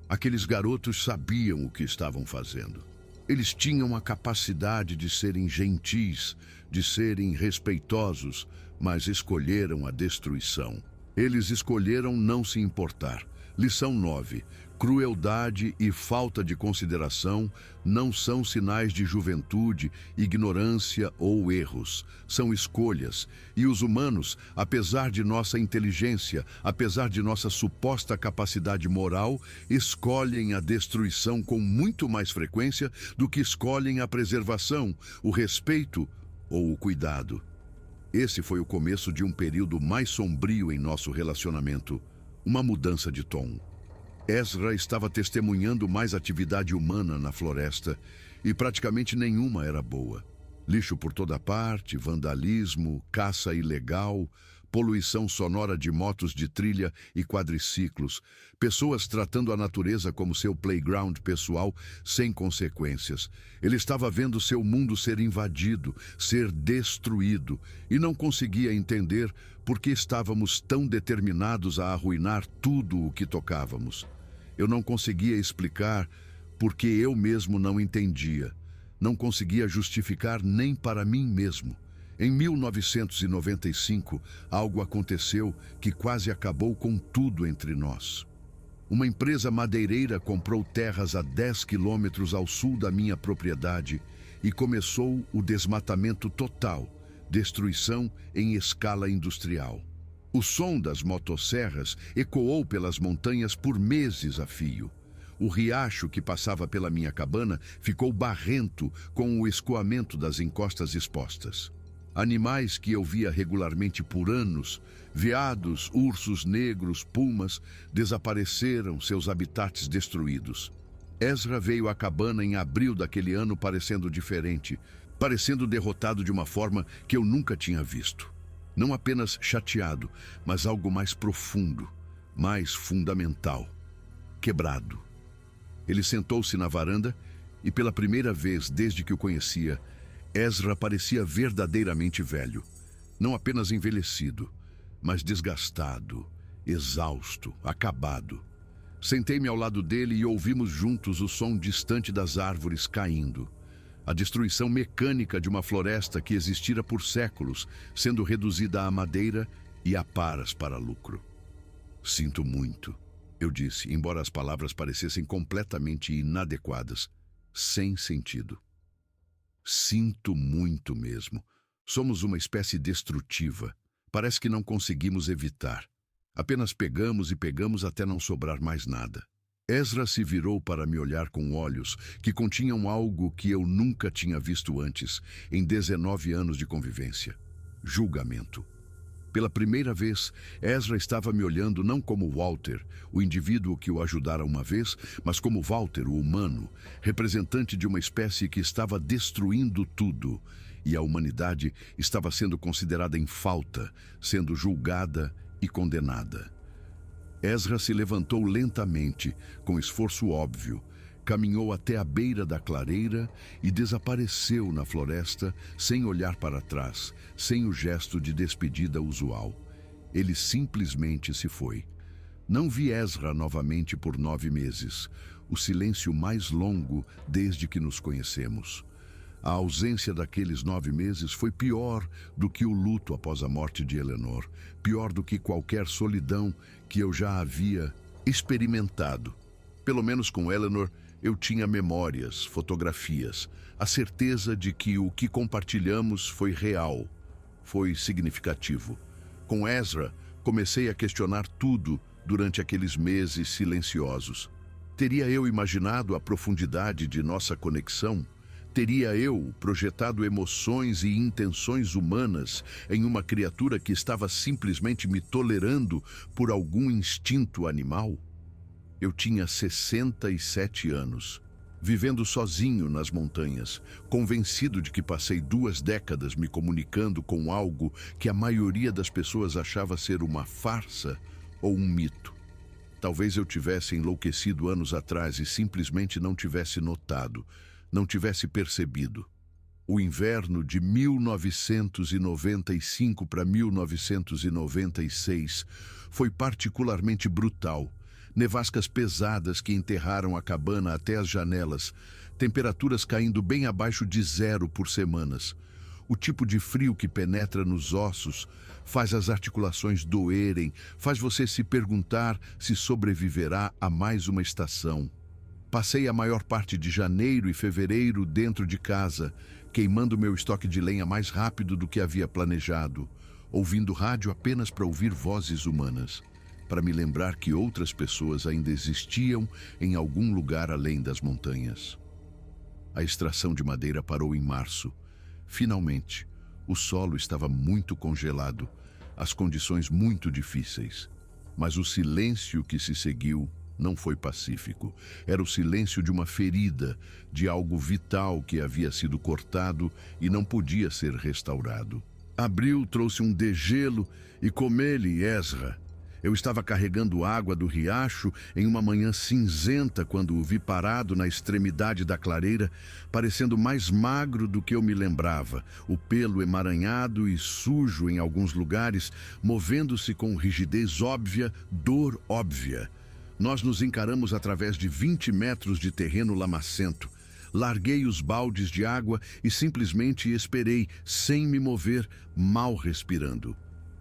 Aqueles garotos sabiam o que estavam fazendo. Eles tinham a capacidade de serem gentis, de serem respeitosos, mas escolheram a destruição. Eles escolheram não se importar. Lição 9. Crueldade e falta de consideração não são sinais de juventude, ignorância ou erros. São escolhas. E os humanos, apesar de nossa inteligência, apesar de nossa suposta capacidade moral, escolhem a destruição com muito mais frequência do que escolhem a preservação, o respeito ou o cuidado. Esse foi o começo de um período mais sombrio em nosso relacionamento, uma mudança de tom. Ezra estava testemunhando mais atividade humana na floresta e praticamente nenhuma era boa. Lixo por toda parte, vandalismo, caça ilegal, poluição sonora de motos de trilha e quadriciclos, pessoas tratando a natureza como seu playground pessoal sem consequências. Ele estava vendo seu mundo ser invadido, ser destruído, e não conseguia entender por que estávamos tão determinados a arruinar tudo o que tocávamos. Eu não conseguia explicar porque eu mesmo não entendia. Não conseguia justificar nem para mim mesmo. Em 1995, algo aconteceu que quase acabou com tudo entre nós. Uma empresa madeireira comprou terras a 10 quilômetros ao sul da minha propriedade e começou o desmatamento total, destruição em escala industrial. O som das motosserras ecoou pelas montanhas por meses a fio. O riacho que passava pela minha cabana ficou barrento com o escoamento das encostas expostas. Animais que eu via regularmente por anos, veados, ursos negros, pumas, desapareceram, seus habitats destruídos. Ezra veio à cabana em abril daquele ano parecendo diferente, parecendo derrotado de uma forma que eu nunca tinha visto. Não apenas chateado, mas algo mais profundo, mais fundamental, quebrado. Ele sentou-se na varanda e, pela primeira vez desde que o conhecia, Ezra parecia verdadeiramente velho. Não apenas envelhecido, mas desgastado, exausto, acabado. Sentei-me ao lado dele e ouvimos juntos o som distante das árvores caindo. A destruição mecânica de uma floresta que existira por séculos, sendo reduzida a madeira e a paras para lucro. Sinto muito. eu disse, embora as palavras parecessem completamente inadequadas, sem sentido. Sinto muito mesmo. Somos uma espécie destrutiva. Parece que não conseguimos evitar. Apenas pegamos e pegamos até não sobrar mais nada. Ezra se virou para me olhar com olhos que continham algo que eu nunca tinha visto antes, em 19 anos de convivência. Julgamento. Pela primeira vez, Ezra estava me olhando não como Walter, o indivíduo que o ajudara uma vez, mas como Walter, o humano, representante de uma espécie que estava destruindo tudo, e a humanidade estava sendo considerada em falta, sendo julgada e condenada. Ezra se levantou lentamente, com esforço óbvio, caminhou até a beira da clareira e desapareceu na floresta sem olhar para trás, sem o gesto de despedida usual. Ele simplesmente se foi. Não vi Ezra novamente por 9 meses, o silêncio mais longo desde que nos conhecemos. A ausência daqueles 9 meses foi pior do que o luto após a morte de Eleanor, pior do que qualquer solidão que eu já havia experimentado. Pelo menos com Eleanor, eu tinha memórias, fotografias, a certeza de que o que compartilhamos foi real, foi significativo. Com Ezra, comecei a questionar tudo durante aqueles meses silenciosos. Teria eu imaginado a profundidade de nossa conexão? Teria eu projetado emoções e intenções humanas em uma criatura que estava simplesmente me tolerando por algum instinto animal? Eu tinha 67 anos, vivendo sozinho nas montanhas, convencido de que passei 2 décadas me comunicando com algo que a maioria das pessoas achava ser uma farsa ou um mito. Talvez eu tivesse enlouquecido anos atrás e simplesmente não tivesse notado, não tivesse percebido. O inverno de 1995 para 1996 foi particularmente brutal. Nevascas pesadas que enterraram a cabana até as janelas, temperaturas caindo bem abaixo de 0 por semanas. O tipo de frio que penetra nos ossos, faz as articulações doerem, faz você se perguntar se sobreviverá a mais uma estação. Passei a maior parte de janeiro e fevereiro dentro de casa, queimando meu estoque de lenha mais rápido do que havia planejado, ouvindo rádio apenas para ouvir vozes humanas, para me lembrar que outras pessoas ainda existiam em algum lugar além das montanhas. A extração de madeira parou em março. Finalmente, o solo estava muito congelado, as condições muito difíceis. Mas o silêncio que se seguiu não foi pacífico. Era o silêncio de uma ferida, de algo vital que havia sido cortado e não podia ser restaurado. Abril trouxe um degelo e com ele Ezra. Eu estava carregando água do riacho em uma manhã cinzenta quando o vi parado na extremidade da clareira, parecendo mais magro do que eu me lembrava, o pelo emaranhado e sujo em alguns lugares, movendo-se com rigidez óbvia, dor óbvia. Nós nos encaramos através de 20 metros de terreno lamacento. Larguei os baldes de água e simplesmente esperei, sem me mover, mal respirando.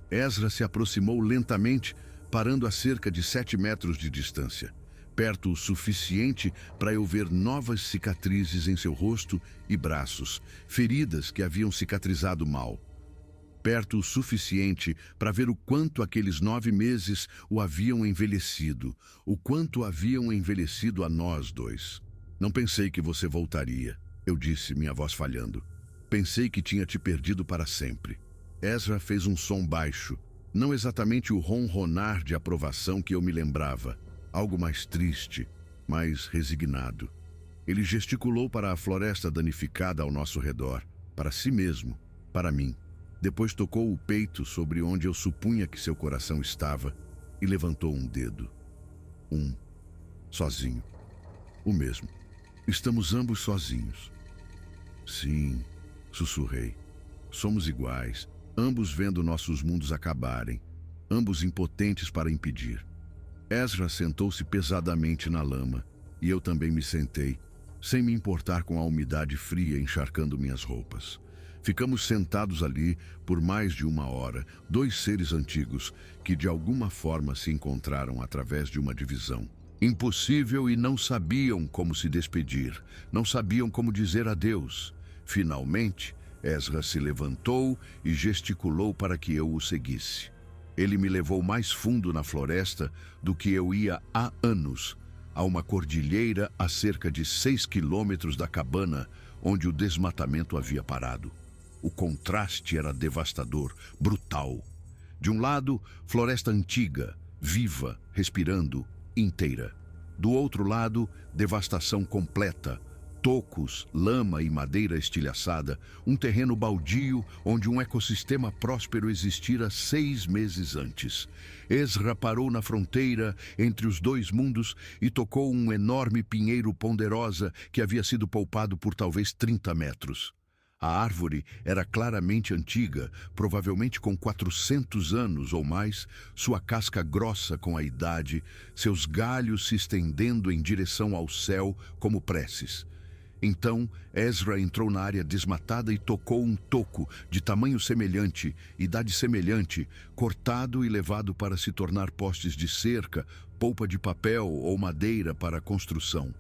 Ezra se aproximou lentamente, parando a cerca de 7 metros de distância, perto o suficiente para eu ver novas cicatrizes em seu rosto e braços, feridas que haviam cicatrizado mal. Perto o suficiente para ver o quanto aqueles 9 meses o haviam envelhecido, o quanto haviam envelhecido a nós dois. Não pensei que você voltaria, eu disse, minha voz falhando. Pensei que tinha te perdido para sempre. Ezra fez um som baixo, não exatamente o ronronar de aprovação que eu me lembrava, algo mais triste, mais resignado. Ele gesticulou para a floresta danificada ao nosso redor, para si mesmo, para mim. Depois tocou o peito sobre onde eu supunha que seu coração estava e levantou um dedo. Sozinho. O mesmo. Estamos ambos sozinhos. Sim, sussurrei. Somos iguais. Ambos vendo nossos mundos acabarem, ambos impotentes para impedir. Ezra sentou-se pesadamente na lama, e eu também me sentei, sem me importar com a umidade fria encharcando minhas roupas. Ficamos sentados ali por mais de uma hora, dois seres antigos que de alguma forma se encontraram através de uma divisão. Impossível, e não sabiam como se despedir, não sabiam como dizer adeus. Finalmente, Ezra se levantou e gesticulou para que eu o seguisse. Ele me levou mais fundo na floresta do que eu ia há anos, a uma cordilheira a cerca de 6 quilômetros da cabana onde o desmatamento havia parado. O contraste era devastador, brutal. De um lado, floresta antiga, viva, respirando, inteira. Do outro lado, devastação completa, tocos, lama e madeira estilhaçada, um terreno baldio onde um ecossistema próspero existira 6 meses antes. Ezra parou na fronteira entre os dois mundos e tocou um enorme pinheiro ponderosa que havia sido poupado por talvez 30 metros. A árvore era claramente antiga, provavelmente com 400 anos ou mais, sua casca grossa com a idade, seus galhos se estendendo em direção ao céu como preces. Então, Ezra entrou na área desmatada e tocou um toco de tamanho semelhante, idade semelhante, cortado e levado para se tornar postes de cerca, polpa de papel ou madeira para a construção.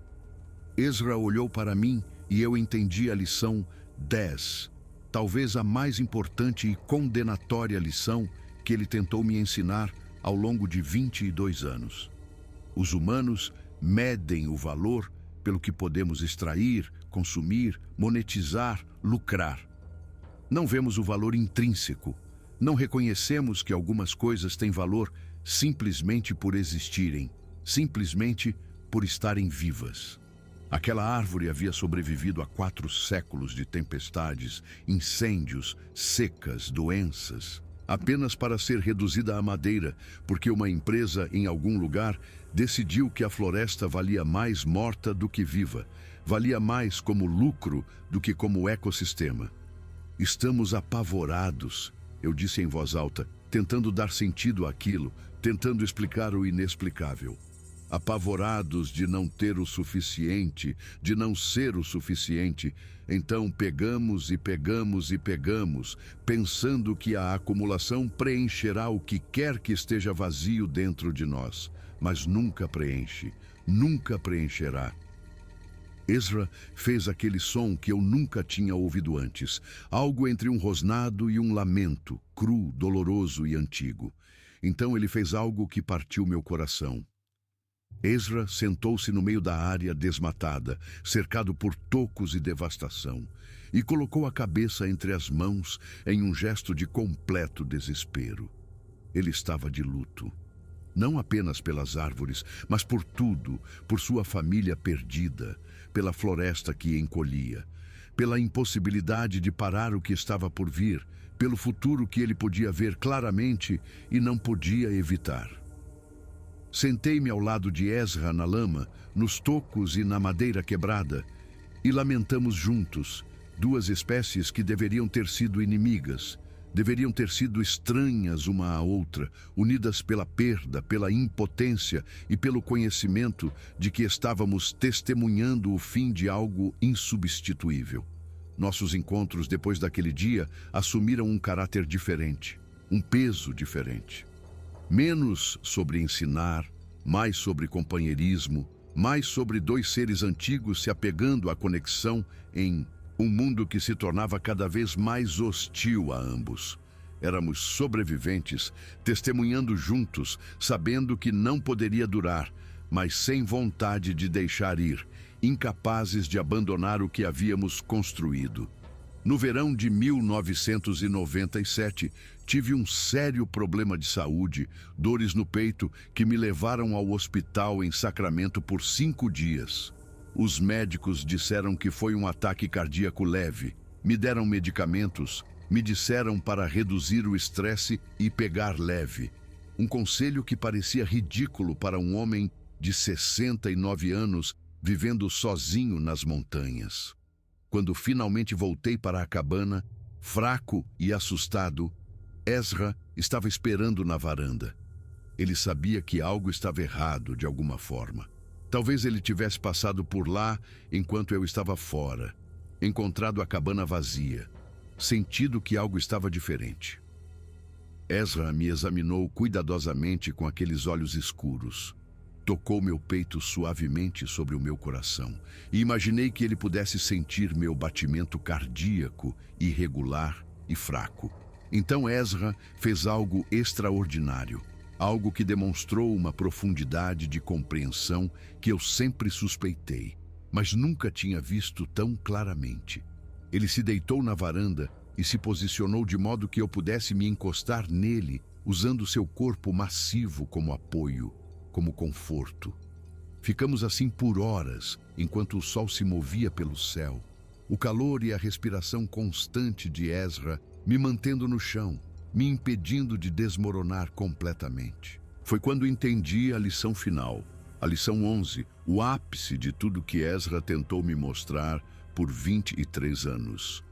Ezra olhou para mim e eu entendi a lição 10, talvez a mais importante e condenatória lição que ele tentou me ensinar ao longo de 22 anos. Os humanos medem o valor pelo que podemos extrair, consumir, monetizar, lucrar. Não vemos o valor intrínseco. Não reconhecemos que algumas coisas têm valor simplesmente por existirem, simplesmente por estarem vivas. Aquela árvore havia sobrevivido a 4 séculos de tempestades, incêndios, secas, doenças, apenas para ser reduzida a madeira, porque uma empresa em algum lugar decidiu que a floresta valia mais morta do que viva, valia mais como lucro do que como ecossistema. Estamos apavorados, eu disse em voz alta, tentando dar sentido àquilo, tentando explicar o inexplicável. Apavorados de não ter o suficiente, de não ser o suficiente, então pegamos e pegamos e pegamos, pensando que a acumulação preencherá o que quer que esteja vazio dentro de nós, mas nunca preenche, nunca preencherá. Ezra fez aquele som que eu nunca tinha ouvido antes, algo entre um rosnado e um lamento, cru, doloroso e antigo. Então ele fez algo que partiu meu coração. Ezra sentou-se no meio da área desmatada, cercado por tocos e devastação, e colocou a cabeça entre as mãos em um gesto de completo desespero. Ele estava de luto, não apenas pelas árvores, mas por tudo, por sua família perdida, pela floresta que encolhia, pela impossibilidade de parar o que estava por vir, pelo futuro que ele podia ver claramente e não podia evitar. Sentei-me ao lado de Ezra na lama, nos tocos e na madeira quebrada, e lamentamos juntos, 2 espécies que deveriam ter sido inimigas, deveriam ter sido estranhas uma à outra, unidas pela perda, pela impotência e pelo conhecimento de que estávamos testemunhando o fim de algo insubstituível. Nossos encontros depois daquele dia assumiram um caráter diferente, um peso diferente. Menos sobre ensinar, mais sobre companheirismo, mais sobre 2 seres antigos se apegando à conexão em um mundo que se tornava cada vez mais hostil a ambos. Éramos sobreviventes, testemunhando juntos, sabendo que não poderia durar, mas sem vontade de deixar ir, incapazes de abandonar o que havíamos construído. No verão de 1997, tive um sério problema de saúde, dores no peito que me levaram ao hospital em Sacramento por 5 dias. Os médicos disseram que foi um ataque cardíaco leve, me deram medicamentos, me disseram para reduzir o estresse e pegar leve. Um conselho que parecia ridículo para um homem de 69 anos vivendo sozinho nas montanhas. Quando finalmente voltei para a cabana, fraco e assustado, Ezra estava esperando na varanda. Ele sabia que algo estava errado de alguma forma. Talvez ele tivesse passado por lá enquanto eu estava fora, encontrado a cabana vazia. sentido que algo estava diferente. Ezra me examinou cuidadosamente com aqueles olhos escuros. Tocou meu peito suavemente sobre o meu coração e imaginei que ele pudesse sentir meu batimento cardíaco irregular e fraco. Então Ezra fez algo extraordinário, algo que demonstrou uma profundidade de compreensão que eu sempre suspeitei, mas nunca tinha visto tão claramente. Ele se deitou na varanda e se posicionou de modo que eu pudesse me encostar nele, usando seu corpo massivo como apoio, como conforto. Ficamos assim por horas, enquanto o sol se movia pelo céu. O calor e a respiração constante de Ezra me mantendo no chão, me impedindo de desmoronar completamente. Foi quando entendi a lição final, a lição 11, o ápice de tudo que Ezra tentou me mostrar por 23 anos.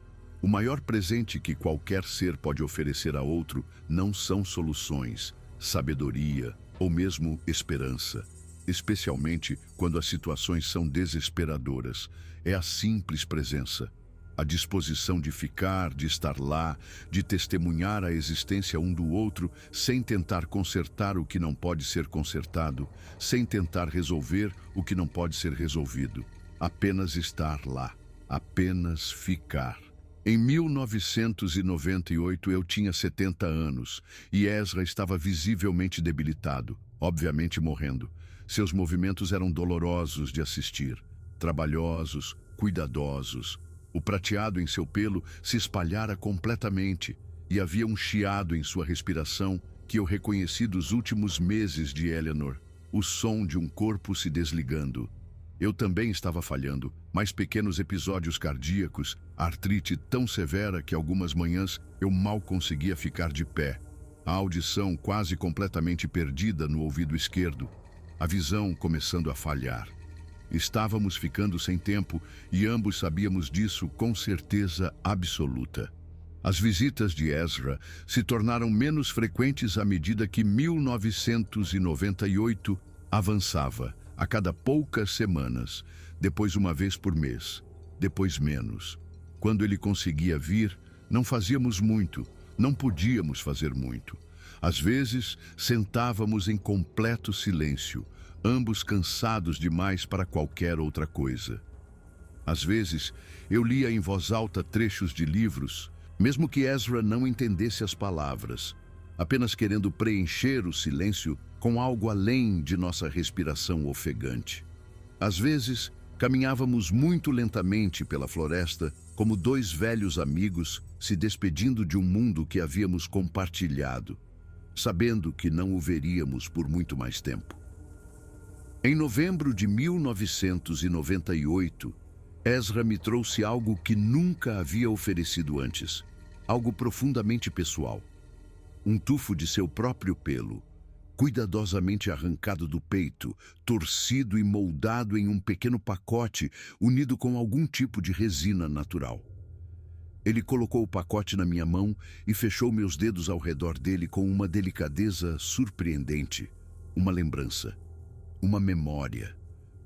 O maior presente que qualquer ser pode oferecer a outro não são soluções, sabedoria ou mesmo esperança, especialmente quando as situações são desesperadoras. É a simples presença, a disposição de ficar, de estar lá, de testemunhar a existência um do outro, sem tentar consertar o que não pode ser consertado, sem tentar resolver o que não pode ser resolvido. Apenas estar lá, apenas ficar. Em 1998 eu tinha 70 anos e Ezra estava visivelmente debilitado, obviamente morrendo. Seus movimentos eram dolorosos de assistir, trabalhosos, cuidadosos. O prateado em seu pelo se espalhara completamente e havia um chiado em sua respiração que eu reconheci dos últimos meses de Eleanor, o som de um corpo se desligando. Eu também estava falhando, mais pequenos episódios cardíacos, artrite tão severa que algumas manhãs eu mal conseguia ficar de pé. A audição quase completamente perdida no ouvido esquerdo, a visão começando a falhar. Estávamos ficando sem tempo e ambos sabíamos disso com certeza absoluta. As visitas de Ezra se tornaram menos frequentes à medida que 1998 avançava, a cada poucas semanas, depois uma vez por mês, depois menos. Quando ele conseguia vir, não fazíamos muito, não podíamos fazer muito. Às vezes, sentávamos em completo silêncio, ambos cansados demais para qualquer outra coisa. Às vezes, eu lia em voz alta trechos de livros, mesmo que Ezra não entendesse as palavras, apenas querendo preencher o silêncio com algo além de nossa respiração ofegante. Às vezes, caminhávamos muito lentamente pela floresta, como dois velhos amigos se despedindo de um mundo que havíamos compartilhado, sabendo que não o veríamos por muito mais tempo. Em novembro de 1998, Ezra me trouxe algo que nunca havia oferecido antes, algo profundamente pessoal. Um tufo de seu próprio pelo, cuidadosamente arrancado do peito, torcido e moldado em um pequeno pacote unido com algum tipo de resina natural. Ele colocou o pacote na minha mão e fechou meus dedos ao redor dele com uma delicadeza surpreendente, uma lembrança, uma memória,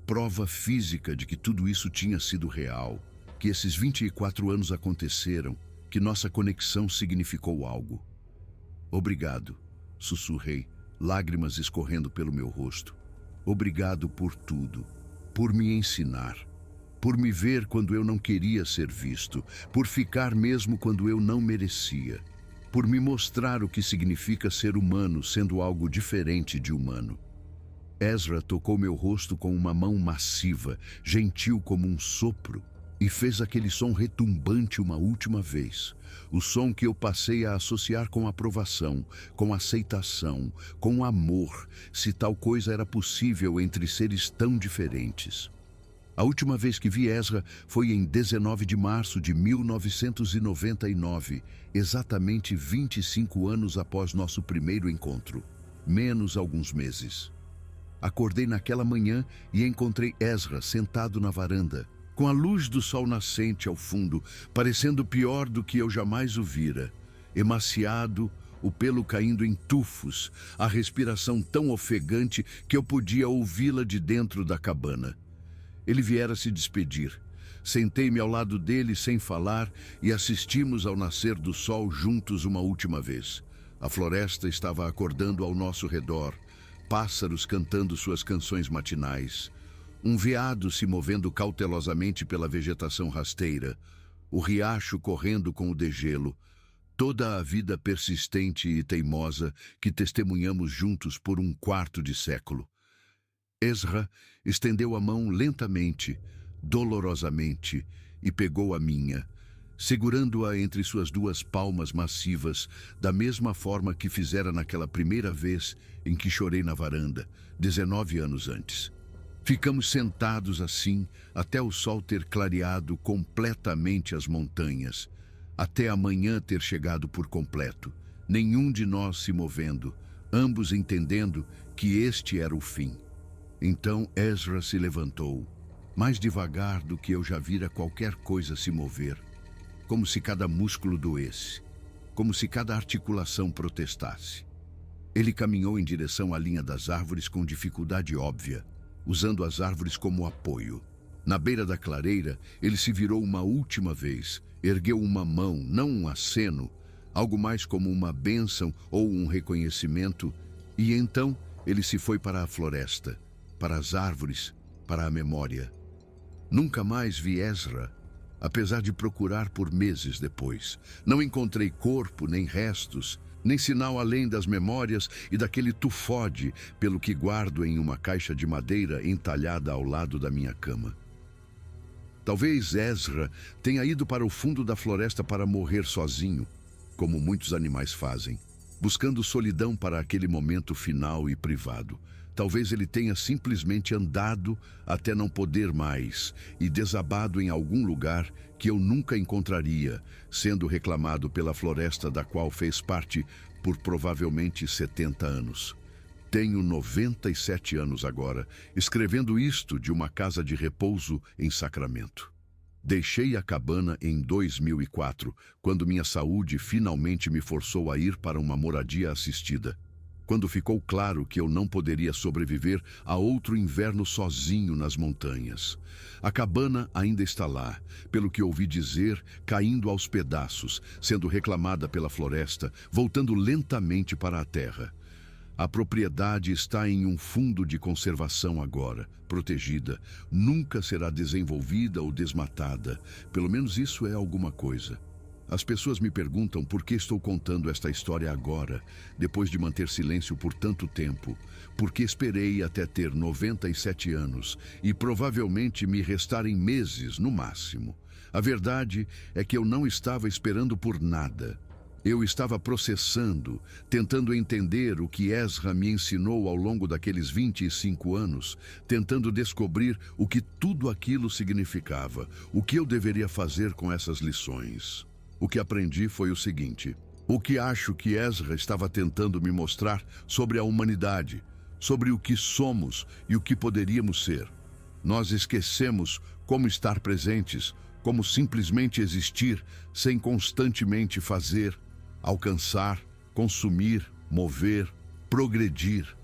prova física de que tudo isso tinha sido real, que esses 24 anos aconteceram, que nossa conexão significou algo. Obrigado, sussurrei, lágrimas escorrendo pelo meu rosto. Obrigado por tudo, por me ensinar, por me ver quando eu não queria ser visto, por ficar mesmo quando eu não merecia, por me mostrar o que significa ser humano sendo algo diferente de humano. Ezra tocou meu rosto com uma mão massiva, gentil como um sopro, e fez aquele som retumbante uma última vez. O som que eu passei a associar com aprovação, com aceitação, com amor, se tal coisa era possível entre seres tão diferentes. A última vez que vi Ezra foi em 19 de março de 1999, exatamente 25 anos após nosso primeiro encontro, menos alguns meses. Acordei naquela manhã e encontrei Ezra sentado na varanda, com a luz do sol nascente ao fundo, parecendo pior do que eu jamais o vira. Emaciado, o pelo caindo em tufos, a respiração tão ofegante que eu podia ouvi-la de dentro da cabana. Ele viera se despedir, Sentei-me ao lado dele sem falar e assistimos ao nascer do sol juntos uma última vez. A floresta estava acordando ao nosso redor, pássaros cantando suas canções matinais, um veado se movendo cautelosamente pela vegetação rasteira, o riacho correndo com o degelo, toda a vida persistente e teimosa que testemunhamos juntos por um quarto de século. Ezra estendeu a mão lentamente, dolorosamente, e pegou a minha, segurando-a entre suas duas palmas massivas, da mesma forma que fizera naquela primeira vez em que chorei na varanda, 19 anos antes. Ficamos sentados assim até o sol ter clareado completamente as montanhas, até a manhã ter chegado por completo, nenhum de nós se movendo, ambos entendendo que este era o fim. Então Ezra se levantou, mais devagar do que eu já vira qualquer coisa se mover, como se cada músculo doesse, como se cada articulação protestasse. Ele caminhou em direção à linha das árvores com dificuldade óbvia, usando as árvores como apoio. Na beira da clareira, ele se virou uma última vez, ergueu uma mão, não um aceno, algo mais como uma bênção ou um reconhecimento, e então ele se foi para a floresta, para as árvores, para a memória. Nunca mais vi Ezra, apesar de procurar por meses depois. Não encontrei corpo, nem restos, nem sinal além das memórias e daquele tufode, pelo que guardo em uma caixa de madeira entalhada ao lado da minha cama. Talvez Ezra tenha ido para o fundo da floresta para morrer sozinho, como muitos animais fazem, buscando solidão para aquele momento final e privado. Talvez ele tenha simplesmente andado até não poder mais e desabado em algum lugar que eu nunca encontraria, sendo reclamado pela floresta da qual fez parte por provavelmente 70 anos. Tenho 97 anos agora, escrevendo isto de uma casa de repouso em Sacramento. Deixei a cabana em 2004, quando minha saúde finalmente me forçou a ir para uma moradia assistida. Quando ficou claro que eu não poderia sobreviver a outro inverno sozinho nas montanhas. A cabana ainda está lá, pelo que ouvi dizer, caindo aos pedaços, sendo reclamada pela floresta, voltando lentamente para a terra. A propriedade está em um fundo de conservação agora, protegida. Nunca será desenvolvida ou desmatada. Pelo menos isso é alguma coisa. As pessoas me perguntam por que estou contando esta história agora, depois de manter silêncio por tanto tempo, porque esperei até ter 97 anos e provavelmente me restarem meses no máximo. A verdade é que eu não estava esperando por nada. Eu estava processando, tentando entender o que Ezra me ensinou ao longo daqueles 25 anos, tentando descobrir o que tudo aquilo significava, o que eu deveria fazer com essas lições. O que aprendi foi o seguinte: o que acho que Ezra estava tentando me mostrar sobre a humanidade, sobre o que somos e o que poderíamos ser. Nós esquecemos como estar presentes, como simplesmente existir sem constantemente fazer, alcançar, consumir, mover, progredir.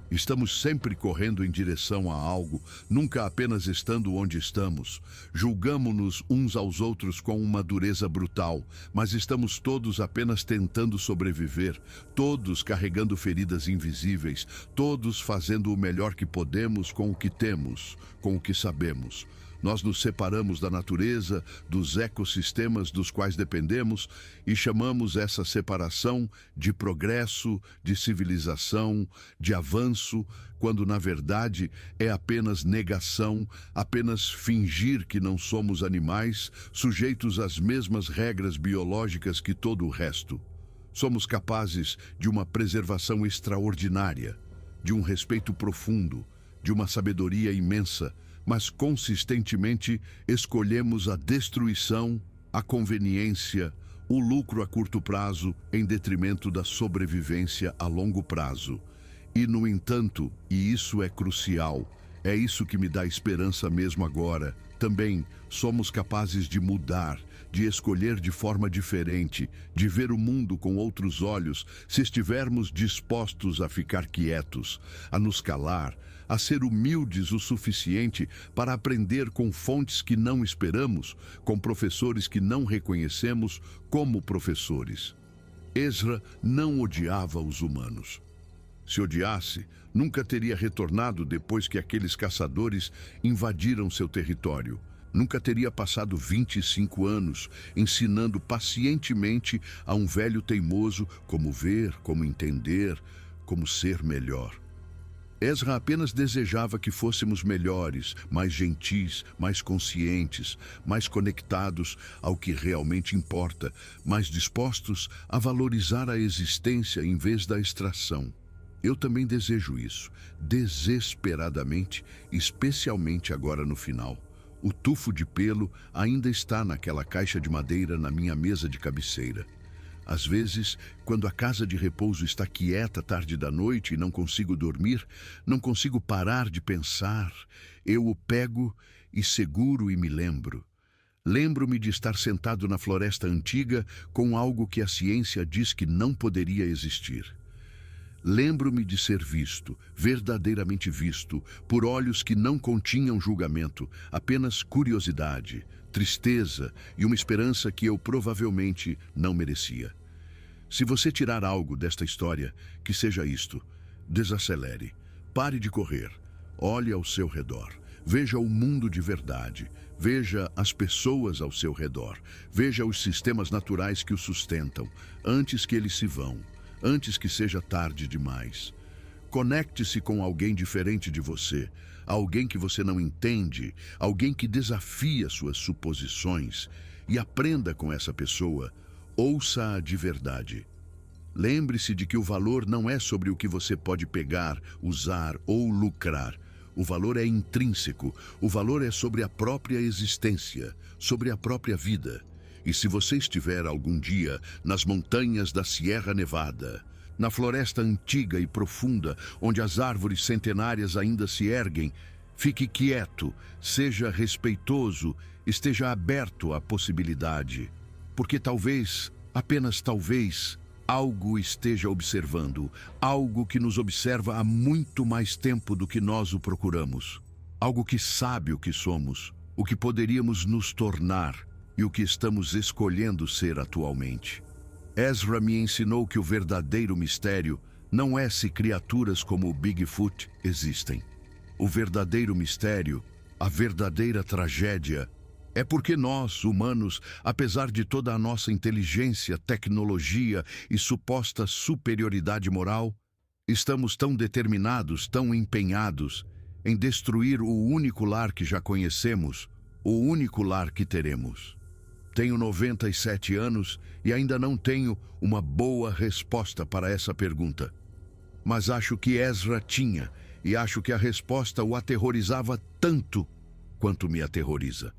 Estamos sempre correndo em direção a algo, nunca apenas estando onde estamos. Julgamo-nos uns aos outros com uma dureza brutal, mas estamos todos apenas tentando sobreviver, todos carregando feridas invisíveis, todos fazendo o melhor que podemos com o que temos, com o que sabemos. Nós nos separamos da natureza, dos ecossistemas dos quais dependemos e chamamos essa separação de progresso, de civilização, de avanço, quando na verdade é apenas negação, apenas fingir que não somos animais, sujeitos às mesmas regras biológicas que todo o resto. Somos capazes de uma preservação extraordinária, de um respeito profundo, de uma sabedoria imensa, mas consistentemente escolhemos a destruição, a conveniência, o lucro a curto prazo em detrimento da sobrevivência a longo prazo. E, no entanto, e isso é crucial, é isso que me dá esperança mesmo agora, também somos capazes de mudar, de escolher de forma diferente, de ver o mundo com outros olhos, se estivermos dispostos a ficar quietos, a nos calar, a ser humildes o suficiente para aprender com fontes que não esperamos, com professores que não reconhecemos como professores. Ezra não odiava os humanos. Se odiasse, nunca teria retornado depois que aqueles caçadores invadiram seu território. Nunca teria passado 25 anos ensinando pacientemente a um velho teimoso como ver, como entender, como ser melhor. Ezra apenas desejava que fôssemos melhores, mais gentis, mais conscientes, mais conectados ao que realmente importa, mais dispostos a valorizar a existência em vez da extração. Eu também desejo isso, desesperadamente, especialmente agora no final. O tufo de pelo ainda está naquela caixa de madeira na minha mesa de cabeceira. Às vezes, quando a casa de repouso está quieta tarde da noite e não consigo dormir, não consigo parar de pensar, eu o pego e seguro e me lembro. Lembro-me de estar sentado na floresta antiga com algo que a ciência diz que não poderia existir. Lembro-me de ser visto, verdadeiramente visto, por olhos que não continham julgamento, apenas curiosidade, tristeza e uma esperança que eu provavelmente não merecia. Se você tirar algo desta história, que seja isto: desacelere, pare de correr, olhe ao seu redor, veja o mundo de verdade, veja as pessoas ao seu redor, veja os sistemas naturais que o sustentam, antes que eles se vão, antes que seja tarde demais. Conecte-se com alguém diferente de você, alguém que você não entende, alguém que desafia suas suposições, e aprenda com essa pessoa. Ouça-a de verdade. Lembre-se de que o valor não é sobre o que você pode pegar, usar ou lucrar. O valor é intrínseco, o valor é sobre a própria existência, sobre a própria vida. E se você estiver algum dia nas montanhas da Sierra Nevada, na floresta antiga e profunda, onde as árvores centenárias ainda se erguem, fique quieto, seja respeitoso, esteja aberto à possibilidade. Porque talvez, apenas talvez, algo esteja observando, algo que nos observa há muito mais tempo do que nós o procuramos. Algo que sabe o que somos, o que poderíamos nos tornar e o que estamos escolhendo ser atualmente. Ezra me ensinou que o verdadeiro mistério não é se criaturas como o Bigfoot existem. O verdadeiro mistério, a verdadeira tragédia, é porque nós, humanos, apesar de toda a nossa inteligência, tecnologia e suposta superioridade moral, estamos tão determinados, tão empenhados em destruir o único lar que já conhecemos, o único lar que teremos. Tenho 97 anos e ainda não tenho uma boa resposta para essa pergunta. Mas acho que Ezra tinha, e acho que a resposta o aterrorizava tanto quanto me aterroriza.